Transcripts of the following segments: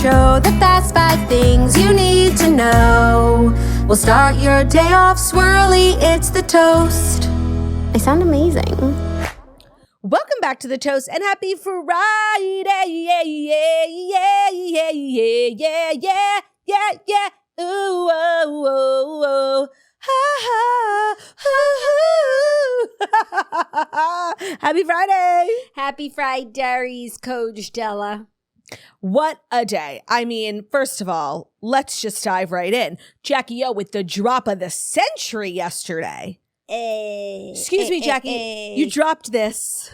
show, the fast 5 things you need to know. We'll start your day off swirly, it's the toast. I sound amazing. Welcome back to the toast and happy Friday. Yeah, yeah, yeah, yeah, yeah, yeah, yeah, yeah. Ooh, oh, oh, oh. Ha, ha, ha. Happy Friday. Happy Fridays, Coach Della. What a day. I mean, first of all, let's just dive right in. Jackie O with the drop of the century yesterday. Excuse me, Jackie. You dropped this.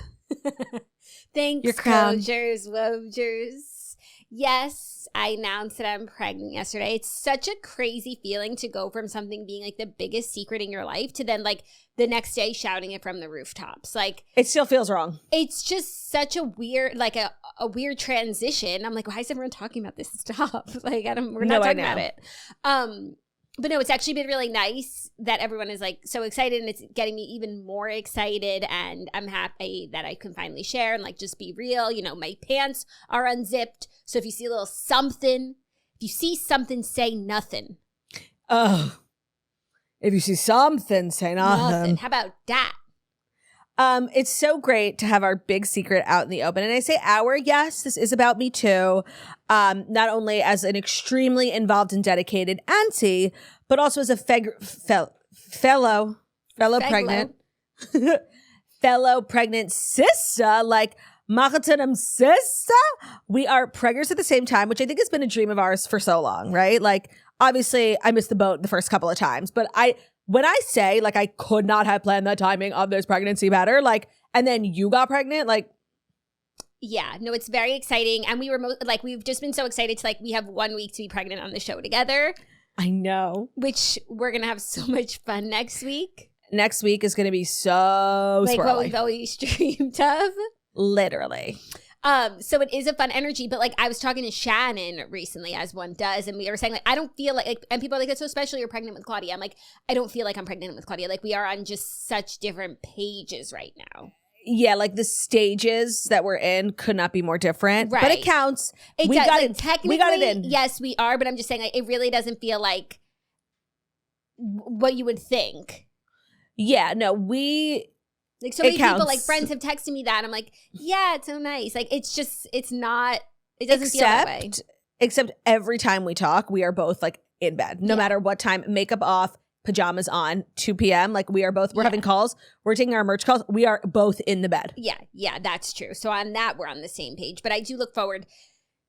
Thanks, your crown. Wojers. Yes, I announced that I'm pregnant yesterday. It's such a crazy feeling to go from something being like the biggest secret in your life to then like the next day shouting it from the rooftops. Like, it still feels wrong. It's just such a weird, like a weird transition. I'm like, why is everyone talking about this stuff? Like, we're not talking about it. But no, it's actually been really nice that everyone is like so excited, and it's getting me even more excited, and I'm happy that I can finally share and like just be real. You know, my pants are unzipped. So if you see a little something, if you see something, say nothing. Oh, if you see something, say nothing. How about that? It's so great to have our big secret out in the open. And I say our, yes, this is about me too. Not only as an extremely involved and dedicated auntie, but also as a fellow pregnant, fellow pregnant sister, like Makatanam sister. We are preggers at the same time, which I think has been a dream of ours for so long, right? Like, obviously I missed the boat the first couple of times, but when I say, like, I could not have planned the timing of this pregnancy better, like, and then you got pregnant, like. Yeah, no, it's very exciting. And we were, we've just been so excited to, like, we have 1 week to be pregnant on the show together. I know. Which we're going to have so much fun next week. Next week is going to be so like swirly. What we've always dreamed of. Literally. So it is a fun energy, but like I was talking to Shannon recently, as one does, and we were saying like, I don't feel like, and people are like, it's so special you're pregnant with Claudia. I'm like, I don't feel like I'm pregnant with Claudia. Like, we are on just such different pages right now. Yeah, like the stages that we're in could not be more different. Right. But it counts. We got it. Technically, we got it in. Yes, we are, but I'm just saying like, it really doesn't feel like what you would think. Yeah, no, we... Like, so many people, like, friends have texted me that. I'm like, yeah, it's so nice. Like, it's just, it's not, it doesn't feel that way. Except every time we talk, we are both, like, in bed. No matter what time, makeup off, pajamas on, 2 p.m. Like, we are both, we're having calls. We're taking our merch calls. We are both in the bed. Yeah, that's true. So on that, we're on the same page. But I do look forward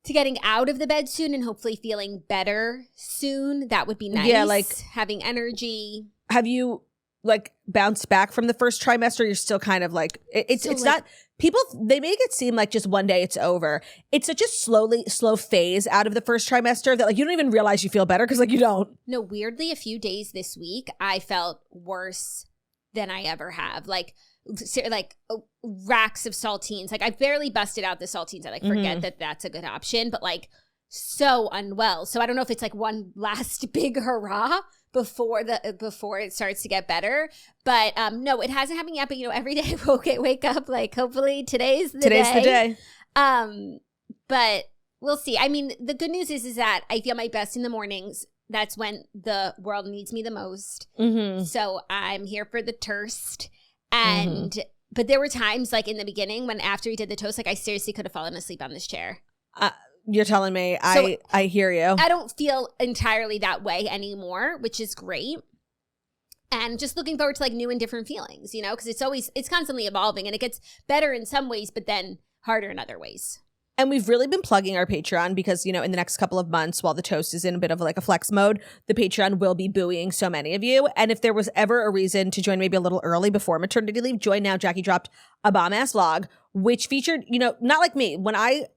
to getting out of the bed soon and hopefully feeling better soon. That would be nice. Yeah, like, having energy. Have you... like bounce back from the first trimester? You're still kind of like it's like, not people, they make it seem like just one day it's over. It's such a slow phase out of the first trimester that like you don't even realize you feel better because like you don't. No, weirdly, a few days this week I felt worse than I ever have. Like racks of saltines. Like I barely busted out the saltines. I like forget that that's a good option, but like so unwell. So I don't know if it's like one last big hurrah before it starts to get better, but no, it hasn't happened yet. But you know, every day I wake up like, hopefully today's the day. But we'll see. I mean, the good news is that I feel my best in the mornings. That's when the world needs me the most. So I'm here for the toast. And but there were times like in the beginning when after we did the toast, like I seriously could have fallen asleep on this chair. You're telling me. So I hear you. I don't feel entirely that way anymore, which is great. And just looking forward to like new and different feelings, you know, because it's constantly evolving and it gets better in some ways, but then harder in other ways. And we've really been plugging our Patreon because, you know, in the next couple of months, while the toast is in a bit of like a flex mode, the Patreon will be buoying so many of you. And if there was ever a reason to join maybe a little early before maternity leave, join now. Jackie dropped a bomb-ass vlog, which featured, you know, not like me. When I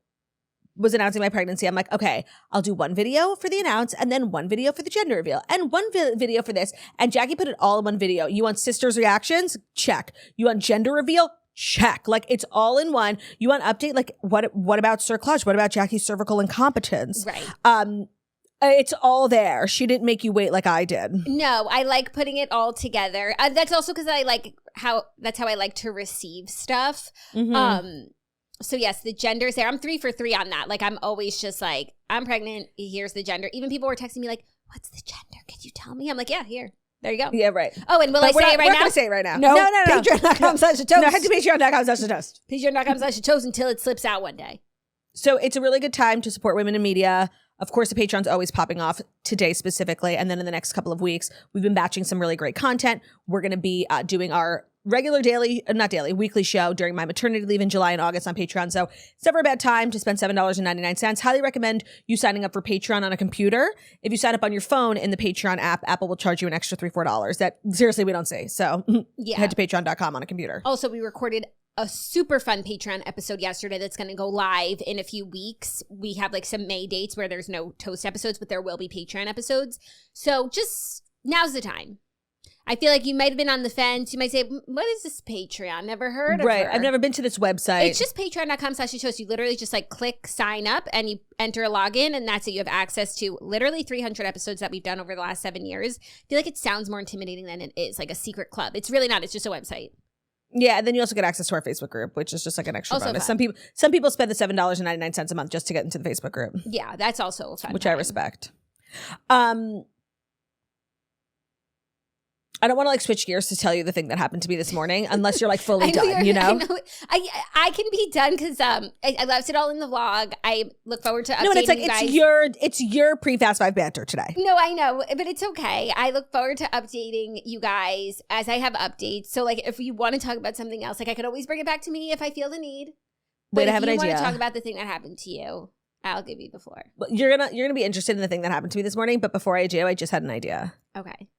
was announcing my pregnancy, I'm like, okay, I'll do one video for the announce and then one video for the gender reveal and one video for this. And Jackie put it all in one video. You want sisters' reactions? Check. You want gender reveal? Check. Like it's all in one. You want update? Like what about Sir Clutch? What about Jackie's cervical incompetence? Right. It's all there. She didn't make you wait like I did. No, I like putting it all together. That's also because I like that's how I like to receive stuff. So yes, the gender's there. I'm 3 for 3 on that. Like I'm always just like, I'm pregnant. Here's the gender. Even people were texting me like, what's the gender? Could you tell me? I'm like, yeah, here. There you go. Yeah, right. Oh, and will I say it right now? We're not going to say it right now. No. Patreon.com/toast. No, head to patreon.com/toast. Patreon.com/toast until it slips out one day. So it's a really good time to support women in media. Of course, the Patreon's always popping off today specifically. And then in the next couple of weeks, we've been batching some really great content. We're going to be doing our regular weekly show during my maternity leave in July and August on Patreon. So it's never a bad time to spend $7.99. Highly recommend you signing up for Patreon on a computer. If you sign up on your phone in the Patreon app, Apple will charge you an extra $3-4. That seriously, we don't see. So head to patreon.com on a computer. Also, we recorded a super fun Patreon episode yesterday that's going to go live in a few weeks. We have like some May dates where there's no Toast episodes, but there will be Patreon episodes. So just now's the time. I feel like you might have been on the fence. You might say, what is this Patreon? Never heard of Right. her. I've never been to this website. It's just patreon.com/toast. You literally just like click sign up and you enter a login and that's it. You have access to literally 300 episodes that we've done over the last 7 years. I feel like it sounds more intimidating than it is, like a secret club. It's really not. It's just a website. Yeah, and then you also get access to our Facebook group, which is just like an extra Also bonus. fun. Some people spend the $7.99 a month just to get into the Facebook group. Yeah, that's also fun. Which I respect. I don't want to like switch gears to tell you the thing that happened to me this morning, unless you're like fully done, you know? I can be done because I left it all in the vlog. I look forward to updating No, and it's like you guys. it's your pre-Fast 5 banter today. No, I know, but it's okay. I look forward to updating you guys as I have updates. So like if you want to talk about something else, like I could always bring it back to me if I feel the need. But I have an idea. If you want to talk about the thing that happened to you, I'll give you the floor. But you're gonna be interested in the thing that happened to me this morning, but before I do, I just had an idea. Okay.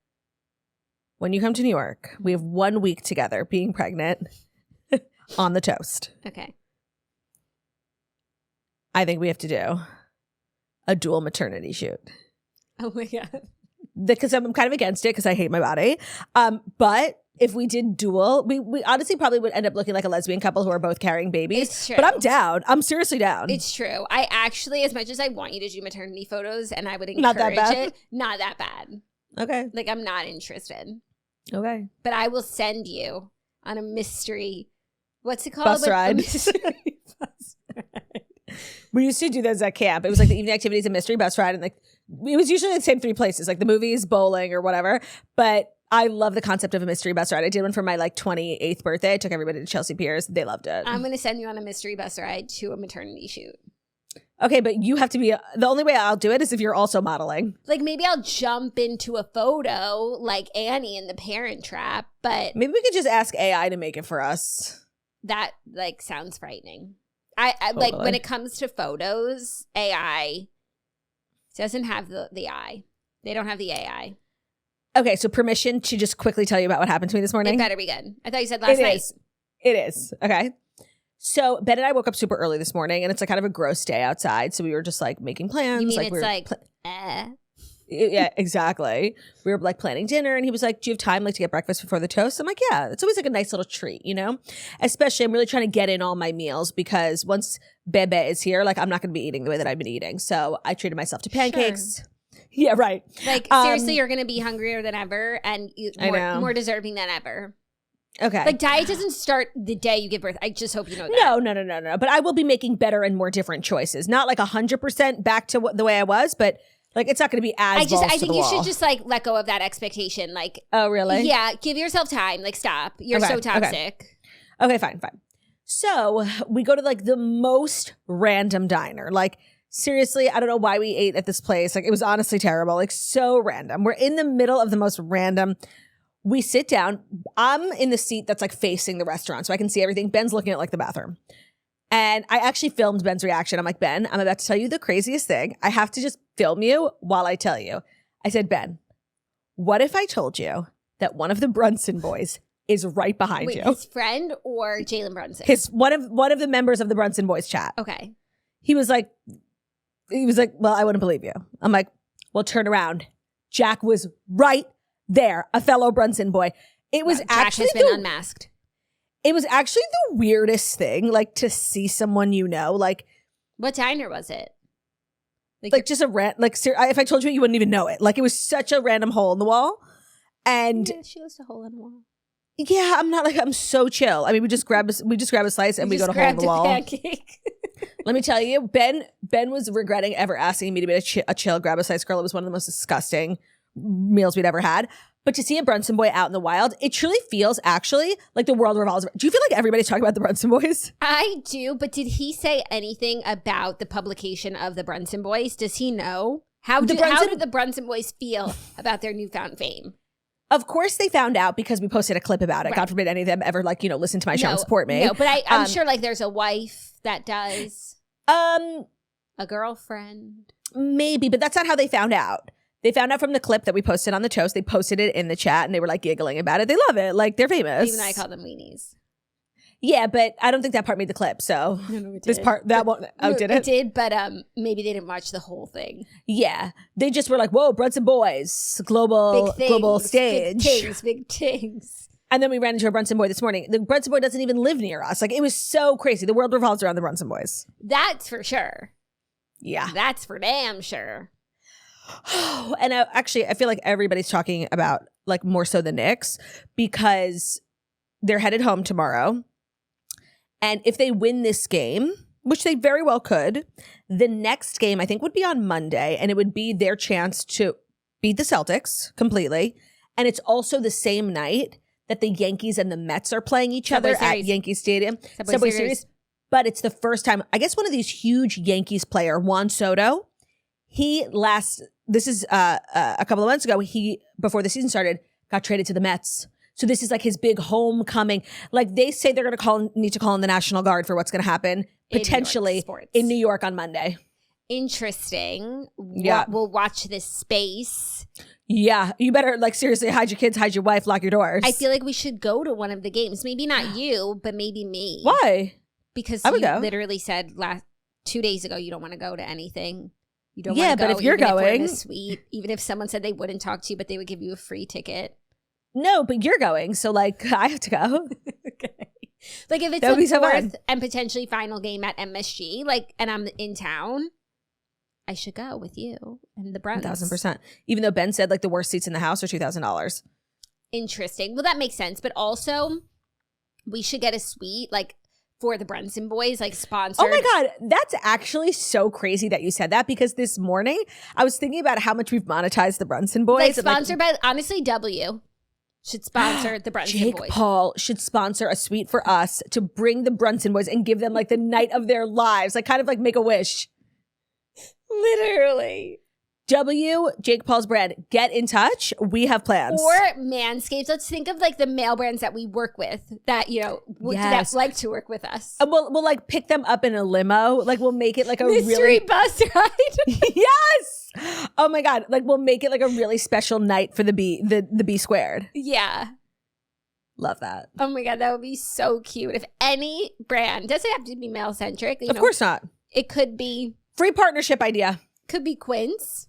When you come to New York, we have 1 week together being pregnant on the toast. Okay. I think we have to do a dual maternity shoot. Oh my God. Because I'm kind of against it because I hate my body. But if we did dual, we honestly probably would end up looking like a lesbian couple who are both carrying babies. It's true. But I'm down. I'm seriously down. It's true. I actually, as much as I want you to do maternity photos and I would encourage Not that bad. it, not that bad. Okay. Like I'm not interested. Okay. But I will send you on a mystery. What's it called? Bus ride. A mystery bus ride. We used to do those at camp. It was like the evening activities, a mystery bus ride, and like it was usually the same 3 places, like the movies, bowling, or whatever. But I love the concept of a mystery bus ride. I did one for my like 28th birthday. I took everybody to Chelsea Piers. They loved it. I'm going to send you on a mystery bus ride to a maternity shoot. Okay, but you have to be the only way I'll do it is if you're also modeling. Like maybe I'll jump into a photo like Annie in The Parent Trap, but Maybe we could just ask AI to make it for us. that like sounds frightening. I like when it comes to photos, AI doesn't have the eye. They don't have the AI. Okay, so permission to just quickly tell you about what happened to me this morning? It better be good. I thought you said last night. It is. Okay. So Ben and I woke up super early this morning, and it's like kind of a gross day outside. So we were just like making plans. You mean like, it's yeah, exactly. We were like planning dinner, and he was like, "Do you have time like to get breakfast before the toast?" I'm like, "Yeah." It's always like a nice little treat, you know. Especially, I'm really trying to get in all my meals because once Bebe is here, like I'm not going to be eating the way that I've been eating. So I treated myself to pancakes. Sure. Yeah, right. Like seriously, you're going to be hungrier than ever, and more deserving than ever. Okay. Like diet doesn't start the day you give birth. I just hope you know that. No. But I will be making better and more different choices. Not like 100% back to the way I was, but like it's not going to be as I think you should just like let go of that expectation. Like, oh really? Yeah. Give yourself time. Like stop. You're so toxic. Okay, fine. So we go to like the most random diner. Like seriously, I don't know why we ate at this place. Like it was honestly terrible. Like so random. We're in the middle of the most random. We sit down. I'm in the seat that's like facing the restaurant so I can see everything. Ben's looking at like the bathroom. And I actually filmed Ben's reaction. I'm like, Ben, I'm about to tell you the craziest thing. I have to just film you while I tell you. I said, Ben, what if I told you that one of the Brunson boys is right behind you? His friend or Jalen Brunson? One of the members of the Brunson boys chat. Okay. He was like, well, I wouldn't believe you. I'm like, well, turn around. Jack was right there, a fellow Brunson boy. It was actually Jack has been unmasked. It was actually the weirdest thing, like to see someone you know, like. What diner was it? Like just a if I told you, you wouldn't even know it. Like it was such a random hole in the wall, and she was a hole in the wall. Yeah, I'm so chill. I mean, we just grab a slice and we go to hole in the wall. Pancake. Let me tell you, Ben was regretting ever asking me to be a chill grab a slice girl. It was one of the most disgusting meals we'd ever had. But to see a Brunson boy out in the wild, it truly feels actually like the world revolves around. Do you feel like everybody's talking about the Brunson boys? I do, but did he say anything about the publication of the Brunson boys? Does he know? How do the Brunson boys feel about their newfound fame? Of course they found out because we posted a clip about it. Right. God forbid any of them ever listen to my show and support me. No, but I'm sure there's a wife that does. A girlfriend. Maybe, but that's not how they found out. They found out from the clip that we posted on the toast. They posted it in the chat and they were giggling about it. They love it. They're famous. Even though I call them weenies. Yeah, but I don't think that part made the clip. So this part, that won't. Oh, did it? It did, but maybe they didn't watch the whole thing. Yeah, they just were whoa, Brunson boys, global stage. Big things. And then we ran into a Brunson boy this morning. The Brunson boy doesn't even live near us. It was so crazy. The world revolves around the Brunson boys. That's for sure. Yeah. That's for damn sure. And I feel like everybody's talking about more so the Knicks because they're headed home tomorrow. And if they win this game, which they very well could, the next game I think would be on Monday, and it would be their chance to beat the Celtics completely. And it's also the same night that the Yankees and the Mets are playing each other at Yankee Stadium. Subway Series. But it's the first time, I guess one of these huge Yankees player, Juan Soto, this is a couple of months ago, before the season started, got traded to the Mets. So this is his big homecoming. They say they're going to need to call in the National Guard for what's going to happen potentially in New York on Monday. Interesting. Yeah. We'll watch this space. Yeah. You better seriously hide your kids, hide your wife, lock your doors. I feel like we should go to one of the games. Maybe not you, but maybe me. Why? Because you literally said 2 days ago you don't want to go to anything. You don't want to go. But if you're going, if we're in the suite, even if someone said they wouldn't talk to you, but they would give you a free ticket. No, but you're going, so I have to go. Okay. If it's the fourth and potentially final game at MSG, and I'm in town, I should go with you and the Bruns. 1,000%. Even though Ben said the worst seats in the house are $2,000. Interesting. Well, that makes sense. But also, we should get a suite for the Brunson boys, sponsored. Oh my God, that's actually so crazy that you said that because this morning I was thinking about how much we've monetized the Brunson boys. Sponsored by, honestly, W. Should sponsor the Brunson Jake boys. Paul should sponsor a suite for us to bring the Brunson boys and give them the night of their lives, kind of make a wish. Literally. Jake Paul's brand, get in touch. We have plans. Or Manscaped. Let's think of the male brands that we work with that, that like to work with us. And we'll be them up in a limo. We'll make it a mystery bus ride. Yes. Oh my God. We'll make it a really special night for the B squared. Yeah. Love that. Oh my God. That would be so cute. If any brand, doesn't have to be male centric. Of course not. It could be. Free partnership idea. Could be Quince.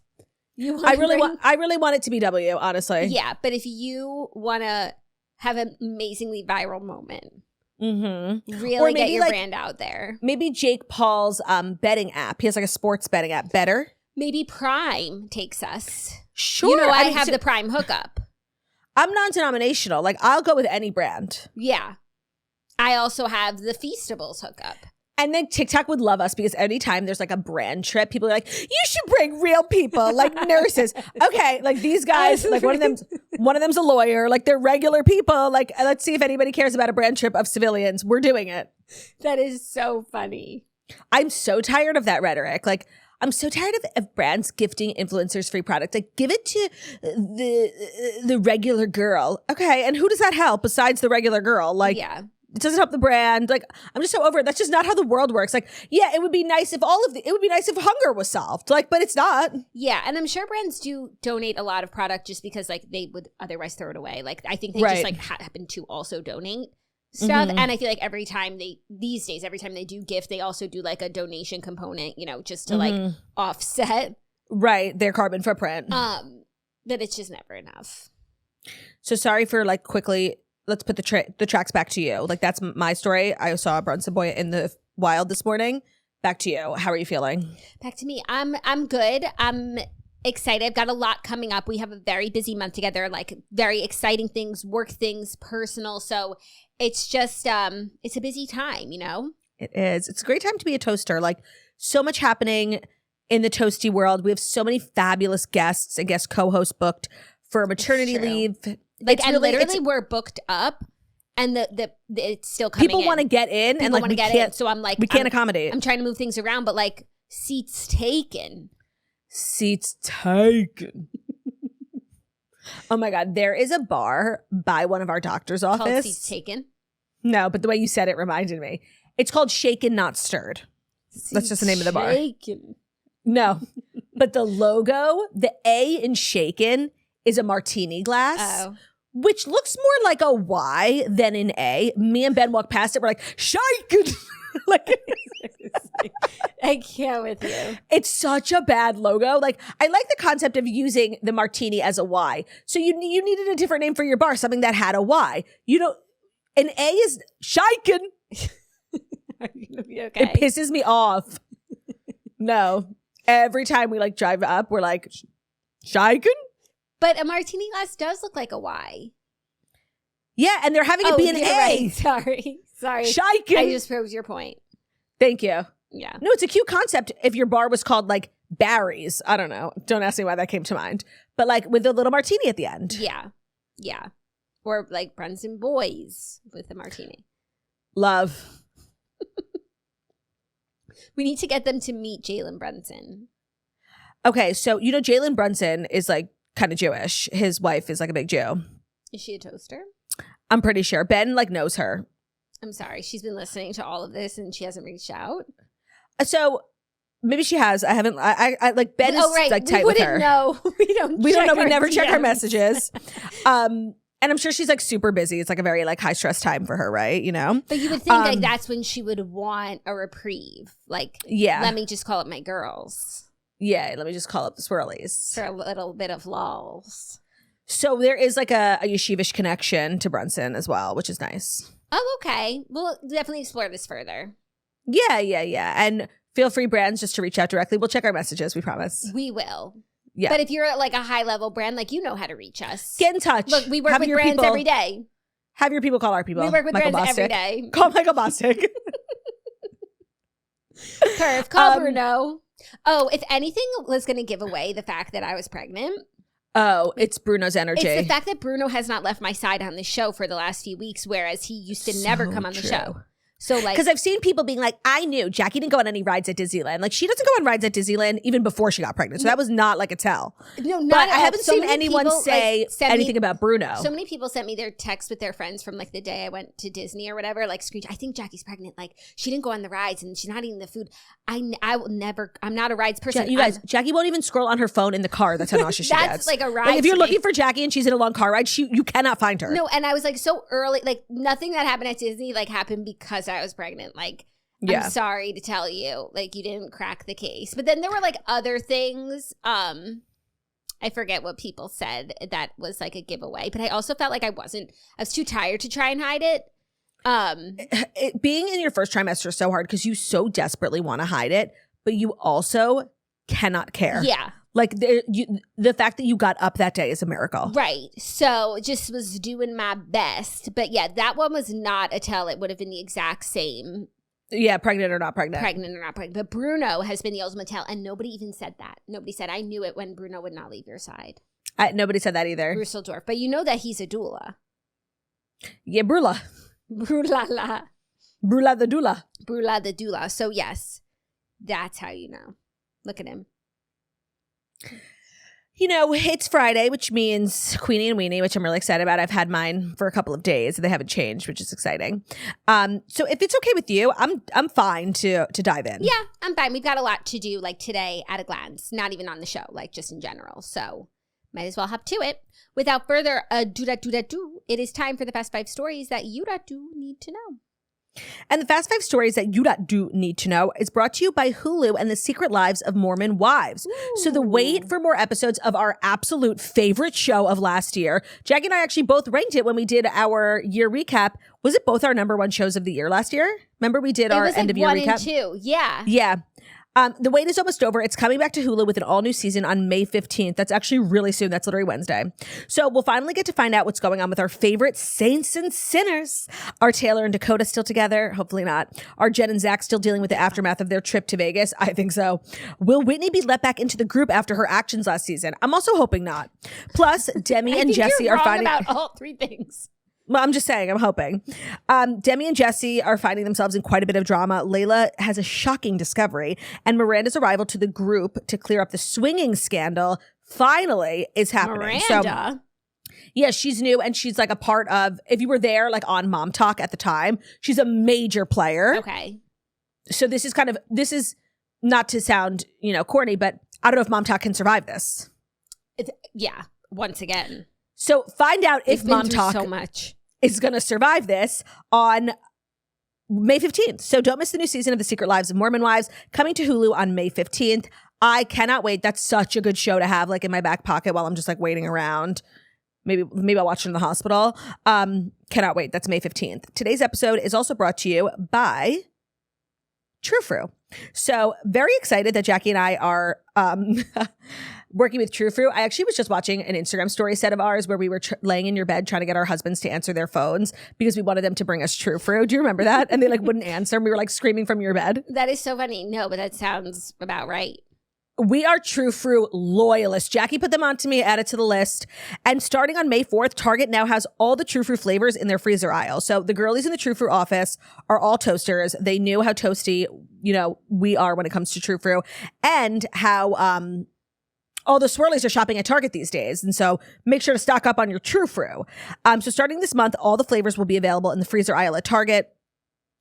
I really want it to be W, honestly. Yeah, but if you want to have an amazingly viral moment, really get your brand out there. Maybe Jake Paul's betting app. He has a sports betting app. Better. Maybe Prime takes us. Sure. I have the Prime hookup. I'm non-denominational. I'll go with any brand. Yeah. I also have the Feastables hookup. And then TikTok would love us because anytime there's a brand trip, people are you should bring real people, nurses. Okay, these guys, one of them's a lawyer, they're regular people. Let's see if anybody cares about a brand trip of civilians. We're doing it. That is so funny. I'm so tired of that rhetoric. I'm so tired of brands gifting influencers free product. Give it to the regular girl. Okay, and who does that help besides the regular girl? Yeah. It doesn't help the brand. I'm just so over it. That's just not how the world works. Yeah, it would be nice if it would be nice if hunger was solved. But it's not. Yeah, and I'm sure brands do donate a lot of product just because they would otherwise throw it away. I think they just happen to also donate stuff. And I feel every time these days, every time they do gift, they also do a donation component, just to offset their carbon footprint. That it's just never enough. So sorry for quickly. Let's put the tracks back to you. That's my story. I saw a Brunson boy in the wild this morning. Back to you. How are you feeling? Back to me. I'm good. I'm excited. I've got a lot coming up. We have a very busy month together, like very exciting things, work things, personal. So it's just, it's a busy time, you know? It is. It's a great time to be a toaster. Like so much happening in the toasty world. We have so many fabulous guests and guest co-hosts booked for maternity leave. Like, and really, literally we're booked up and the it's still coming people want to get in people and like want to get in. So I'm like, we can't accommodate. I'm trying to move things around, but like seats taken. Seats taken. Oh my God. There is a bar by one of our doctor's office. Called Seats Taken? No, but the way you said it reminded me. It's called Shaken Not Stirred. That's just the name of the bar. Shaken. No. But the logo, the A in Shaken is a martini glass. Oh. Which looks more like a Y than an A. Me and Ben walked past it. We're like, shaken. Like, I can't with you. it's such a bad logo. Like, I like the concept of using the martini as a Y. So you needed a different name for your bar, something that had a Y. You know, an A is shaken. Are you gonna be okay? It pisses me off. No. Every time we like drive up, we're like, shaken? But a martini glass does look like a Y. Yeah, and they're having it be an you're A. right. Sorry. Shaken. I just proved your point. Thank you. Yeah. No, it's a cute concept if your bar was called like Barry's. I don't know. Don't ask me why that came to mind. But like with a little martini at the end. Yeah. Yeah. Or like Brunson Boys with a martini. Love. We need to get them to meet Jalen Brunson. Okay, so you know Jalen Brunson is like kind of Jewish. His wife is like a big Jew. Is she a toaster? I'm pretty sure. Ben like knows her. I'm sorry. She's been listening to all of this and she hasn't reached out. So maybe she has. I haven't. I like Ben is like tight we with her. Know. We don't know. We never check our DMs. messages. And I'm sure she's like super busy. It's like a very like high stress time for her, right? You know? But you would think like that's when she would want a reprieve. Like, yeah, let me just call up my girls. Yeah, let me just call up the Swirlies. For a little bit of lulls. So there is like a yeshivish connection to Brunson as well, which is nice. Oh, okay. We'll definitely explore this further. Yeah. And feel free, brands, just to reach out directly. We'll check our messages, we promise. We will. Yeah. But if you're like a high level brand, like you know how to reach us. Get in touch. Look, we work with brands every day. Have your people call our people. We work with Michael brands Bostic. every day. Call Michael Bostic. Perf, call Bruno. Oh, if anything was going to give away the fact that I was pregnant. Oh, it's Bruno's energy. It's the fact that Bruno has not left my side on the show for the last few weeks, whereas he used to never come on the show. So like, because I've seen people being like, I knew Jackie didn't go on any rides at Disneyland. Like she doesn't go on rides at Disneyland even before she got pregnant. So that was not like a tell. No, not but at I all. haven't seen anyone say anything about Bruno. So many people sent me their texts with their friends from like the day I went to Disney or whatever. Like, screech, I think Jackie's pregnant. Like she didn't go on the rides and she's not eating the food. I will never. I'm not a rides person. You guys, Jackie won't even scroll on her phone in the car. That's how nauseous she gets. That's like a ride. Like if you're looking for Jackie and she's in a long car ride, you cannot find her. No, and I was like so early. Like nothing that happened at Disney like happened because I was pregnant. Like. Yeah. I'm sorry to tell you, like you didn't crack the case. But then there were like other things. I forget what people said that was like a giveaway. But I also felt like I was too tired to try and hide it. Being in your first trimester is so hard because you so desperately want to hide it, but you also cannot care. Yeah. Like the fact that you got up that day is a miracle. Right. So just was doing my best. But yeah, that one was not a tell. It would have been the exact same. Yeah, pregnant or not pregnant. Pregnant or not pregnant. But Bruno has been the ultimate tell. And nobody even said that. Nobody said, I knew it when Bruno would not leave your side. Nobody said that either. Russeldorf. But you know that he's a doula. Yeah, Brula. Brula. Brula the doula. Brula the doula. So yes, that's how you know. Look at him. You know, it's Friday, which means Queenie and Weenie, which I'm really excited about. I've had mine for a couple of days. They haven't changed, which is exciting. So if it's okay with you, I'm fine to dive in. Yeah, I'm fine. We've got a lot to do like today at a glance, not even on the show, like just in general. So might as well hop to it. Without further ado, it is time for the Fast 5 stories that you do need to know. And the Fast 5 stories that you do need to know is brought to you by Hulu and the Secret Lives of Mormon Wives. Ooh. So the wait for more episodes of our absolute favorite show of last year. Jackie and I actually both ranked it when we did our year recap. Was it both our number one shows of the year last year? Remember we did our end of year recap? 1 and 2, yeah. Yeah. The wait is almost over. It's coming back to Hulu with an all-new season on May 15th. That's actually really soon. That's literally Wednesday. So we'll finally get to find out what's going on with our favorite saints and sinners. Are Taylor and Dakota still together? Hopefully not. Are Jen and Zach still dealing with the aftermath of their trip to Vegas? I think so. Will Whitney be let back into the group after her actions last season? I'm also hoping not. Plus, Demi and Jesse are finding about all three things. Well, I'm just saying, I'm hoping. Demi and Jesse are finding themselves in quite a bit of drama. Layla has a shocking discovery, and Miranda's arrival to the group to clear up the swinging scandal finally is happening. Miranda? Yeah, she's new, and she's like a part of, if you were there like on Mom Talk at the time, she's a major player. Okay. So this is not to sound, corny, but I don't know if Mom Talk can survive this. Yeah, once again. So find out if Mom Talk so much. is going to survive this on May 15th. So don't miss the new season of The Secret Lives of Mormon Wives coming to Hulu on May 15th. I cannot wait. That's such a good show to have like in my back pocket while I'm just like waiting around. Maybe I'll watch it in the hospital. Cannot wait. That's May 15th. Today's episode is also brought to you by True Fruit. So very excited that Jackie and I are working with True Fruit. I actually was just watching an Instagram story set of ours where we were laying in your bed trying to get our husbands to answer their phones because we wanted them to bring us True Fruit. Do you remember that? And they like wouldn't answer. And we were like screaming from your bed. That is so funny. No, but that sounds about right. We are True Fruit loyalists. Jackie put them on to me, added to the list. And starting on May 4th, Target now has all the True Fruit flavors in their freezer aisle. So the girlies in the True Fruit office are all toasters. They knew how toasty, we are when it comes to True Fruit and how all the Swirlies are shopping at Target these days. And so make sure to stock up on your True Fruit. So starting this month, all the flavors will be available in the freezer aisle at Target.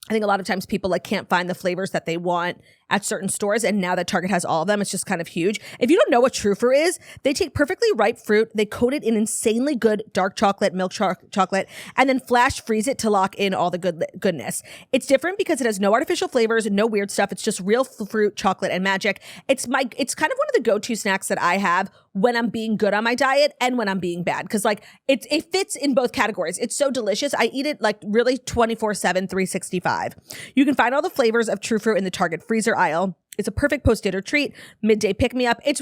I think a lot of times people like can't find the flavors that they want at certain stores. And now that Target has all of them, it's just kind of huge. If you don't know what True Fruit is, they take perfectly ripe fruit, they coat it in insanely good dark chocolate, milk chocolate, and then flash freeze it to lock in all the goodness. It's different because it has no artificial flavors, no weird stuff. It's just real fruit, chocolate, and magic. It's kind of one of the go-to snacks that I have when I'm being good on my diet and when I'm being bad. Cause like it fits in both categories. It's so delicious. I eat it like really 24/7, 365. You can find all the flavors of True Fruit in the Target freezer aisle. It's a perfect post-dinner treat, midday pick-me-up. It's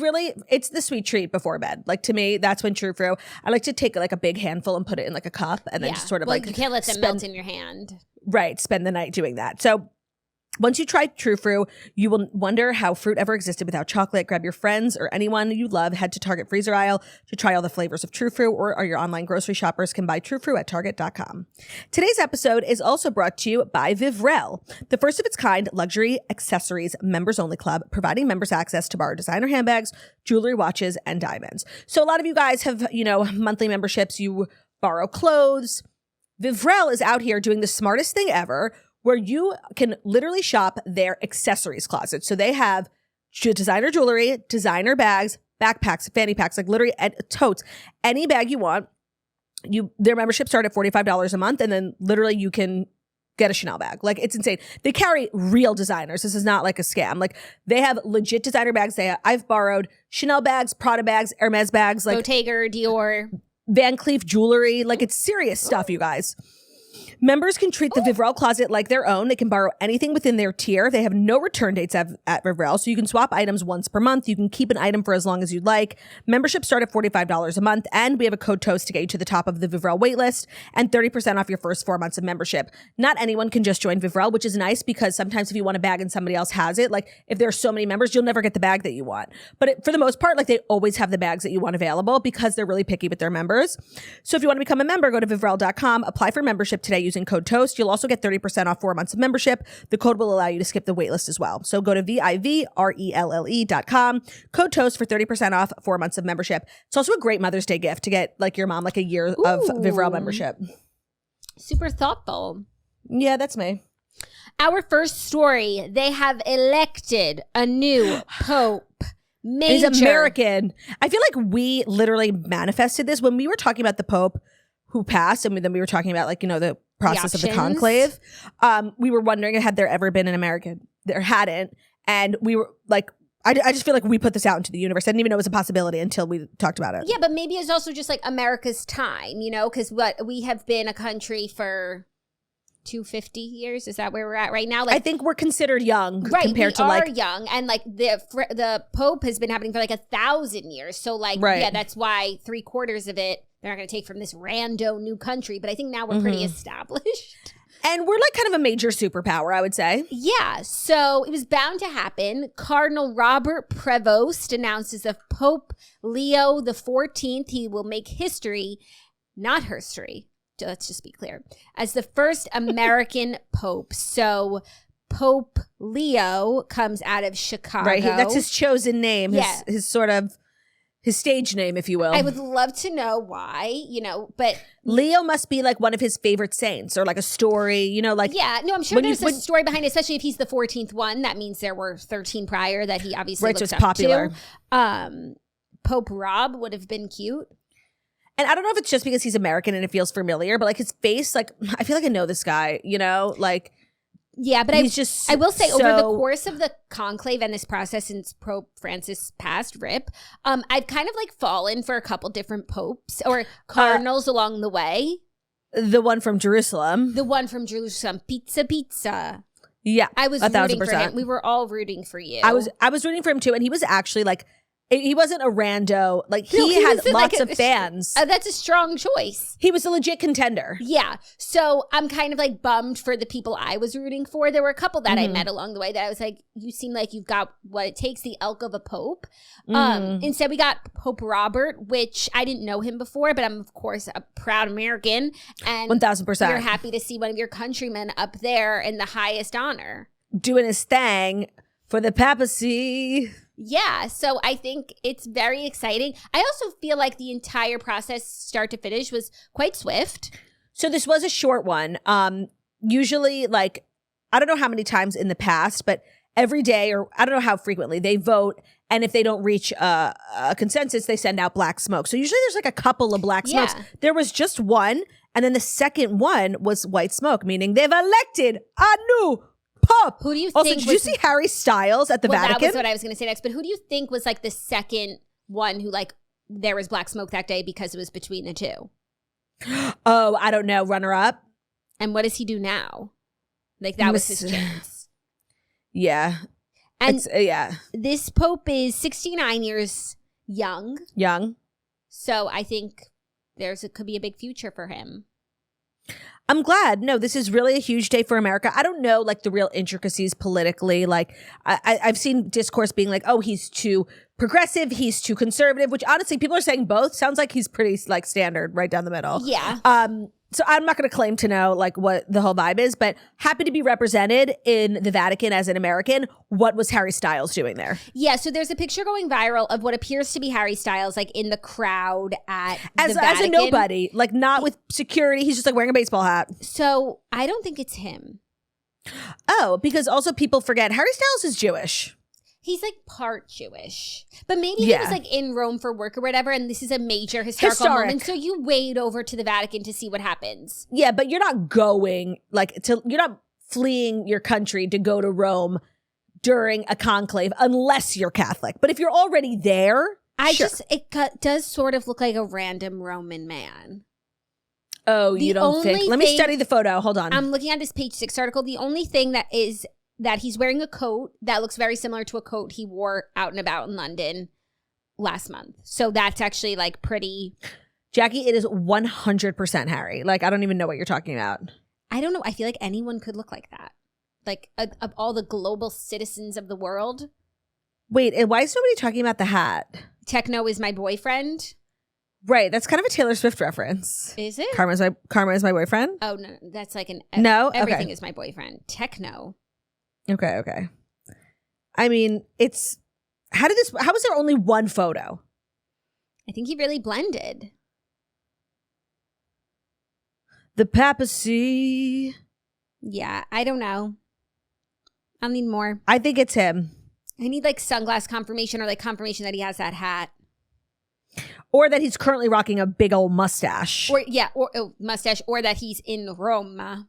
the sweet treat before bed. Like to me, that's when True Fruit. I like to take like a big handful and put it in like a cup and then just sort of like you can't let them melt in your hand. Right. Spend the night doing that. So once you try True Fruit, you will wonder how fruit ever existed without chocolate. Grab your friends or anyone you love. Head to Target freezer aisle to try all the flavors of True Fruit, or your online grocery shoppers can buy True Fruit at Target.com. Today's episode is also brought to you by Vivrel, the first of its kind luxury accessories members only club, providing members access to borrow designer handbags, jewelry, watches, and diamonds. So a lot of you guys have, monthly memberships. You borrow clothes. Vivrel is out here doing the smartest thing ever, where you can literally shop their accessories closet. So they have designer jewelry, designer bags, backpacks, fanny packs, like literally totes, any bag you want. Their membership start at $45 a month, and then literally you can get a Chanel bag. Like it's insane. They carry real designers. This is not like a scam. Like they have legit designer bags. I've borrowed Chanel bags, Prada bags, Hermes bags, like Bottega, Dior, Van Cleef jewelry. Like it's serious stuff, you guys. Members can treat the Vivrel closet like their own. They can borrow anything within their tier. They have no return dates at Vivrel, so you can swap items once per month. You can keep an item for as long as you'd like. Memberships start at $45 a month, and we have a code TOAST to get you to the top of the Vivrel waitlist and 30% off your first 4 months of membership. Not anyone can just join Vivrel, which is nice because sometimes if you want a bag and somebody else has it, like if there are so many members, you'll never get the bag that you want. But for the most part, like they always have the bags that you want available because they're really picky with their members. So if you want to become a member, go to Vivrel.com, apply for membership today using code TOAST. You'll also get 30% off 4 months of membership. The code will allow you to skip the waitlist as well. So go to Vivrelle.com, code TOAST for 30% off 4 months of membership. It's also a great Mother's Day gift to get like your mom like a year of Vivrel membership. Super thoughtful. Yeah, that's me. Our first story, they have elected a new pope. Major. He's American. I feel like we literally manifested this when we were talking about the pope who passed, and then we were talking about like, the process of the conclave. We were wondering, had there ever been an American? There hadn't. And we were like, I just feel like we put this out into the universe. I didn't even know it was a possibility until we talked about it. Yeah, but maybe it's also just like America's time, because we have been a country for 250 years. Is that where we're at right now? Like, I think we're considered young right, compared to like young, and like the Pope has been happening for like 1,000 years. So like, yeah, that's why 3/4 of it they're not going to take from this rando new country. But I think now we're pretty established. And we're like kind of a major superpower, I would say. Yeah, so it was bound to happen. Cardinal Robert Prevost announces of Pope Leo the 14th, he will make history, not herstory. Let's just be clear, as the first American pope. So Pope Leo comes out of Chicago. Right, that's his chosen name, his sort of his stage name, if you will. I would love to know why, but Leo must be like one of his favorite saints or like a story, like. Yeah, no, I'm sure there's a story behind it, especially if he's the 14th one. That means there were 13 prior that he obviously looks up popular. To. Pope Rob would have been cute. And I don't know if it's just because he's American and it feels familiar, but like his face, like I feel like I know this guy, like. Yeah, but I will say over the course of the conclave and this process since Pope Francis passed, RIP, I've kind of like fallen for a couple different popes or cardinals along the way. The one from Jerusalem. Pizza. Yeah, I was rooting for him. We were all rooting for you. I was rooting for him too, and he was actually like. He wasn't a rando. Like, he had lots of fans. That's a strong choice. He was a legit contender. Yeah. So I'm kind of like bummed for the people I was rooting for. There were a couple that I met along the way that I was like, you seem like you've got what it takes, the elk of a pope. Instead, we got Pope Robert, which I didn't know him before, but I'm, of course, a proud American. And 1,000%. You're happy to see one of your countrymen up there in the highest honor. Doing his thing for the papacy. Yeah, so I think it's very exciting. I also feel like the entire process, start to finish, was quite swift. So this was a short one. Usually, like, I don't know how many times in the past, but every day, or I don't know how frequently, they vote. And if they don't reach a consensus, they send out black smoke. So usually there's like a couple of black smokes. There was just one. And then the second one was white smoke, meaning they've elected a new Pope. Who do you think? Also, did you see Harry Styles at the Vatican? That was what I was going to say next. But who do you think was like the second one who like there was black smoke that day because it was between the two? Oh, I don't know. Runner up. And what does he do now? Like that was his chance. Yeah. And this Pope is 69 years young. So I think could be a big future for him. I'm glad. No, this is really a huge day for America. I don't know, like, the real intricacies politically. Like, I've seen discourse being like, oh, he's too progressive, he's too conservative, which honestly, people are saying both. Sounds like he's pretty, like, standard right down the middle. Yeah. So I'm not going to claim to know, like, what the whole vibe is, but happy to be represented in the Vatican as an American. What was Harry Styles doing there? Yeah, so there's a picture going viral of what appears to be Harry Styles, like, in the crowd at the Vatican. As a nobody, like, not with security. He's just, like, wearing a baseball hat. So I don't think it's him. Oh, because also people forget Harry Styles is Jewish. He's like part Jewish, but maybe he was like in Rome for work or whatever. And this is a major historical moment. So you wade over to the Vatican to see what happens. Yeah, but you're not going you're not fleeing your country to go to Rome during a conclave unless you're Catholic. But if you're already there, it does sort of look like a random Roman man. Oh, you don't think? Let me study the photo. Hold on. I'm looking at this page 6 article. The only thing that is that he's wearing a coat that looks very similar to a coat he wore out and about in London last month. So that's actually like pretty. Jackie, it is 100% Harry. Like, I don't even know what you're talking about. I don't know. I feel like anyone could look like that. Like of all the global citizens of the world. Wait, and why is nobody talking about the hat? Techno is my boyfriend. Right, that's kind of a Taylor Swift reference. Is it? Karma is my boyfriend. Oh no, that's like everything is my boyfriend. Techno. Okay. I mean, how was there only one photo? I think he really blended. The papacy. Yeah, I don't know. I'll need more. I think it's him. I need like sunglass confirmation or like confirmation that he has that hat. Or that he's currently rocking a big old mustache. Or mustache, or that he's in Rome.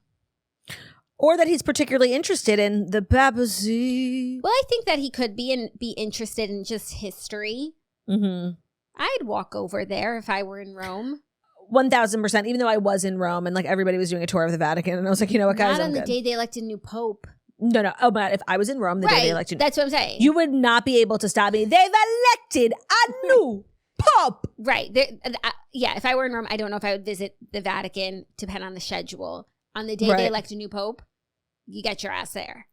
Or that he's particularly interested in the papacy. Well, I think that he could be interested in just history. Mm-hmm. I'd walk over there if I were in Rome. 1000%. Even though I was in Rome and like everybody was doing a tour of the Vatican, and I was like, you know what, guys, Not I'm on the good. day they elected a new pope. No. Oh, but if I was in Rome the day they elected, that's what I'm saying. you would not be able to stop me. They've elected a new pope. Right. Yeah. If I were in Rome, I don't know if I would visit the Vatican. Depend on the schedule. On the day they elect a new pope, you get your ass there.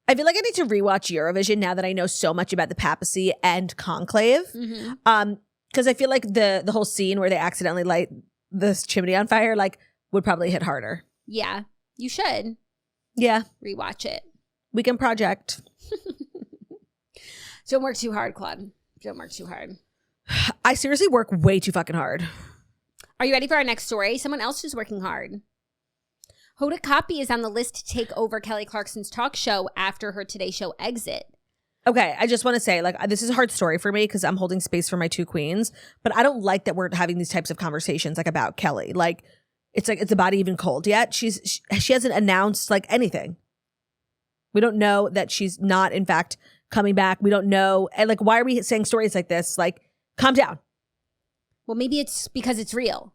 I feel like I need to rewatch Eurovision now that I know so much about the papacy and conclave. Because I feel like the whole scene where they accidentally light this chimney on fire like would probably hit harder. Yeah, you should. Yeah. Rewatch it. Weekend project. Don't work too hard, Claude. Don't work too hard. I seriously work way too fucking hard. Are you ready for our next story? Someone else who's working hard. Hoda Kotb is on the list to take over Kelly Clarkson's talk show after her Today Show exit. Okay, I just want to say, like, this is a hard story for me because I'm holding space for my two queens, but I don't like that we're having these types of conversations, like, about Kelly. Like, it's the body even cold yet? She hasn't announced, like, anything. We don't know that she's not, in fact, coming back. We don't know. And, like, why are we saying stories like this? Like, calm down. Well, maybe it's because it's real.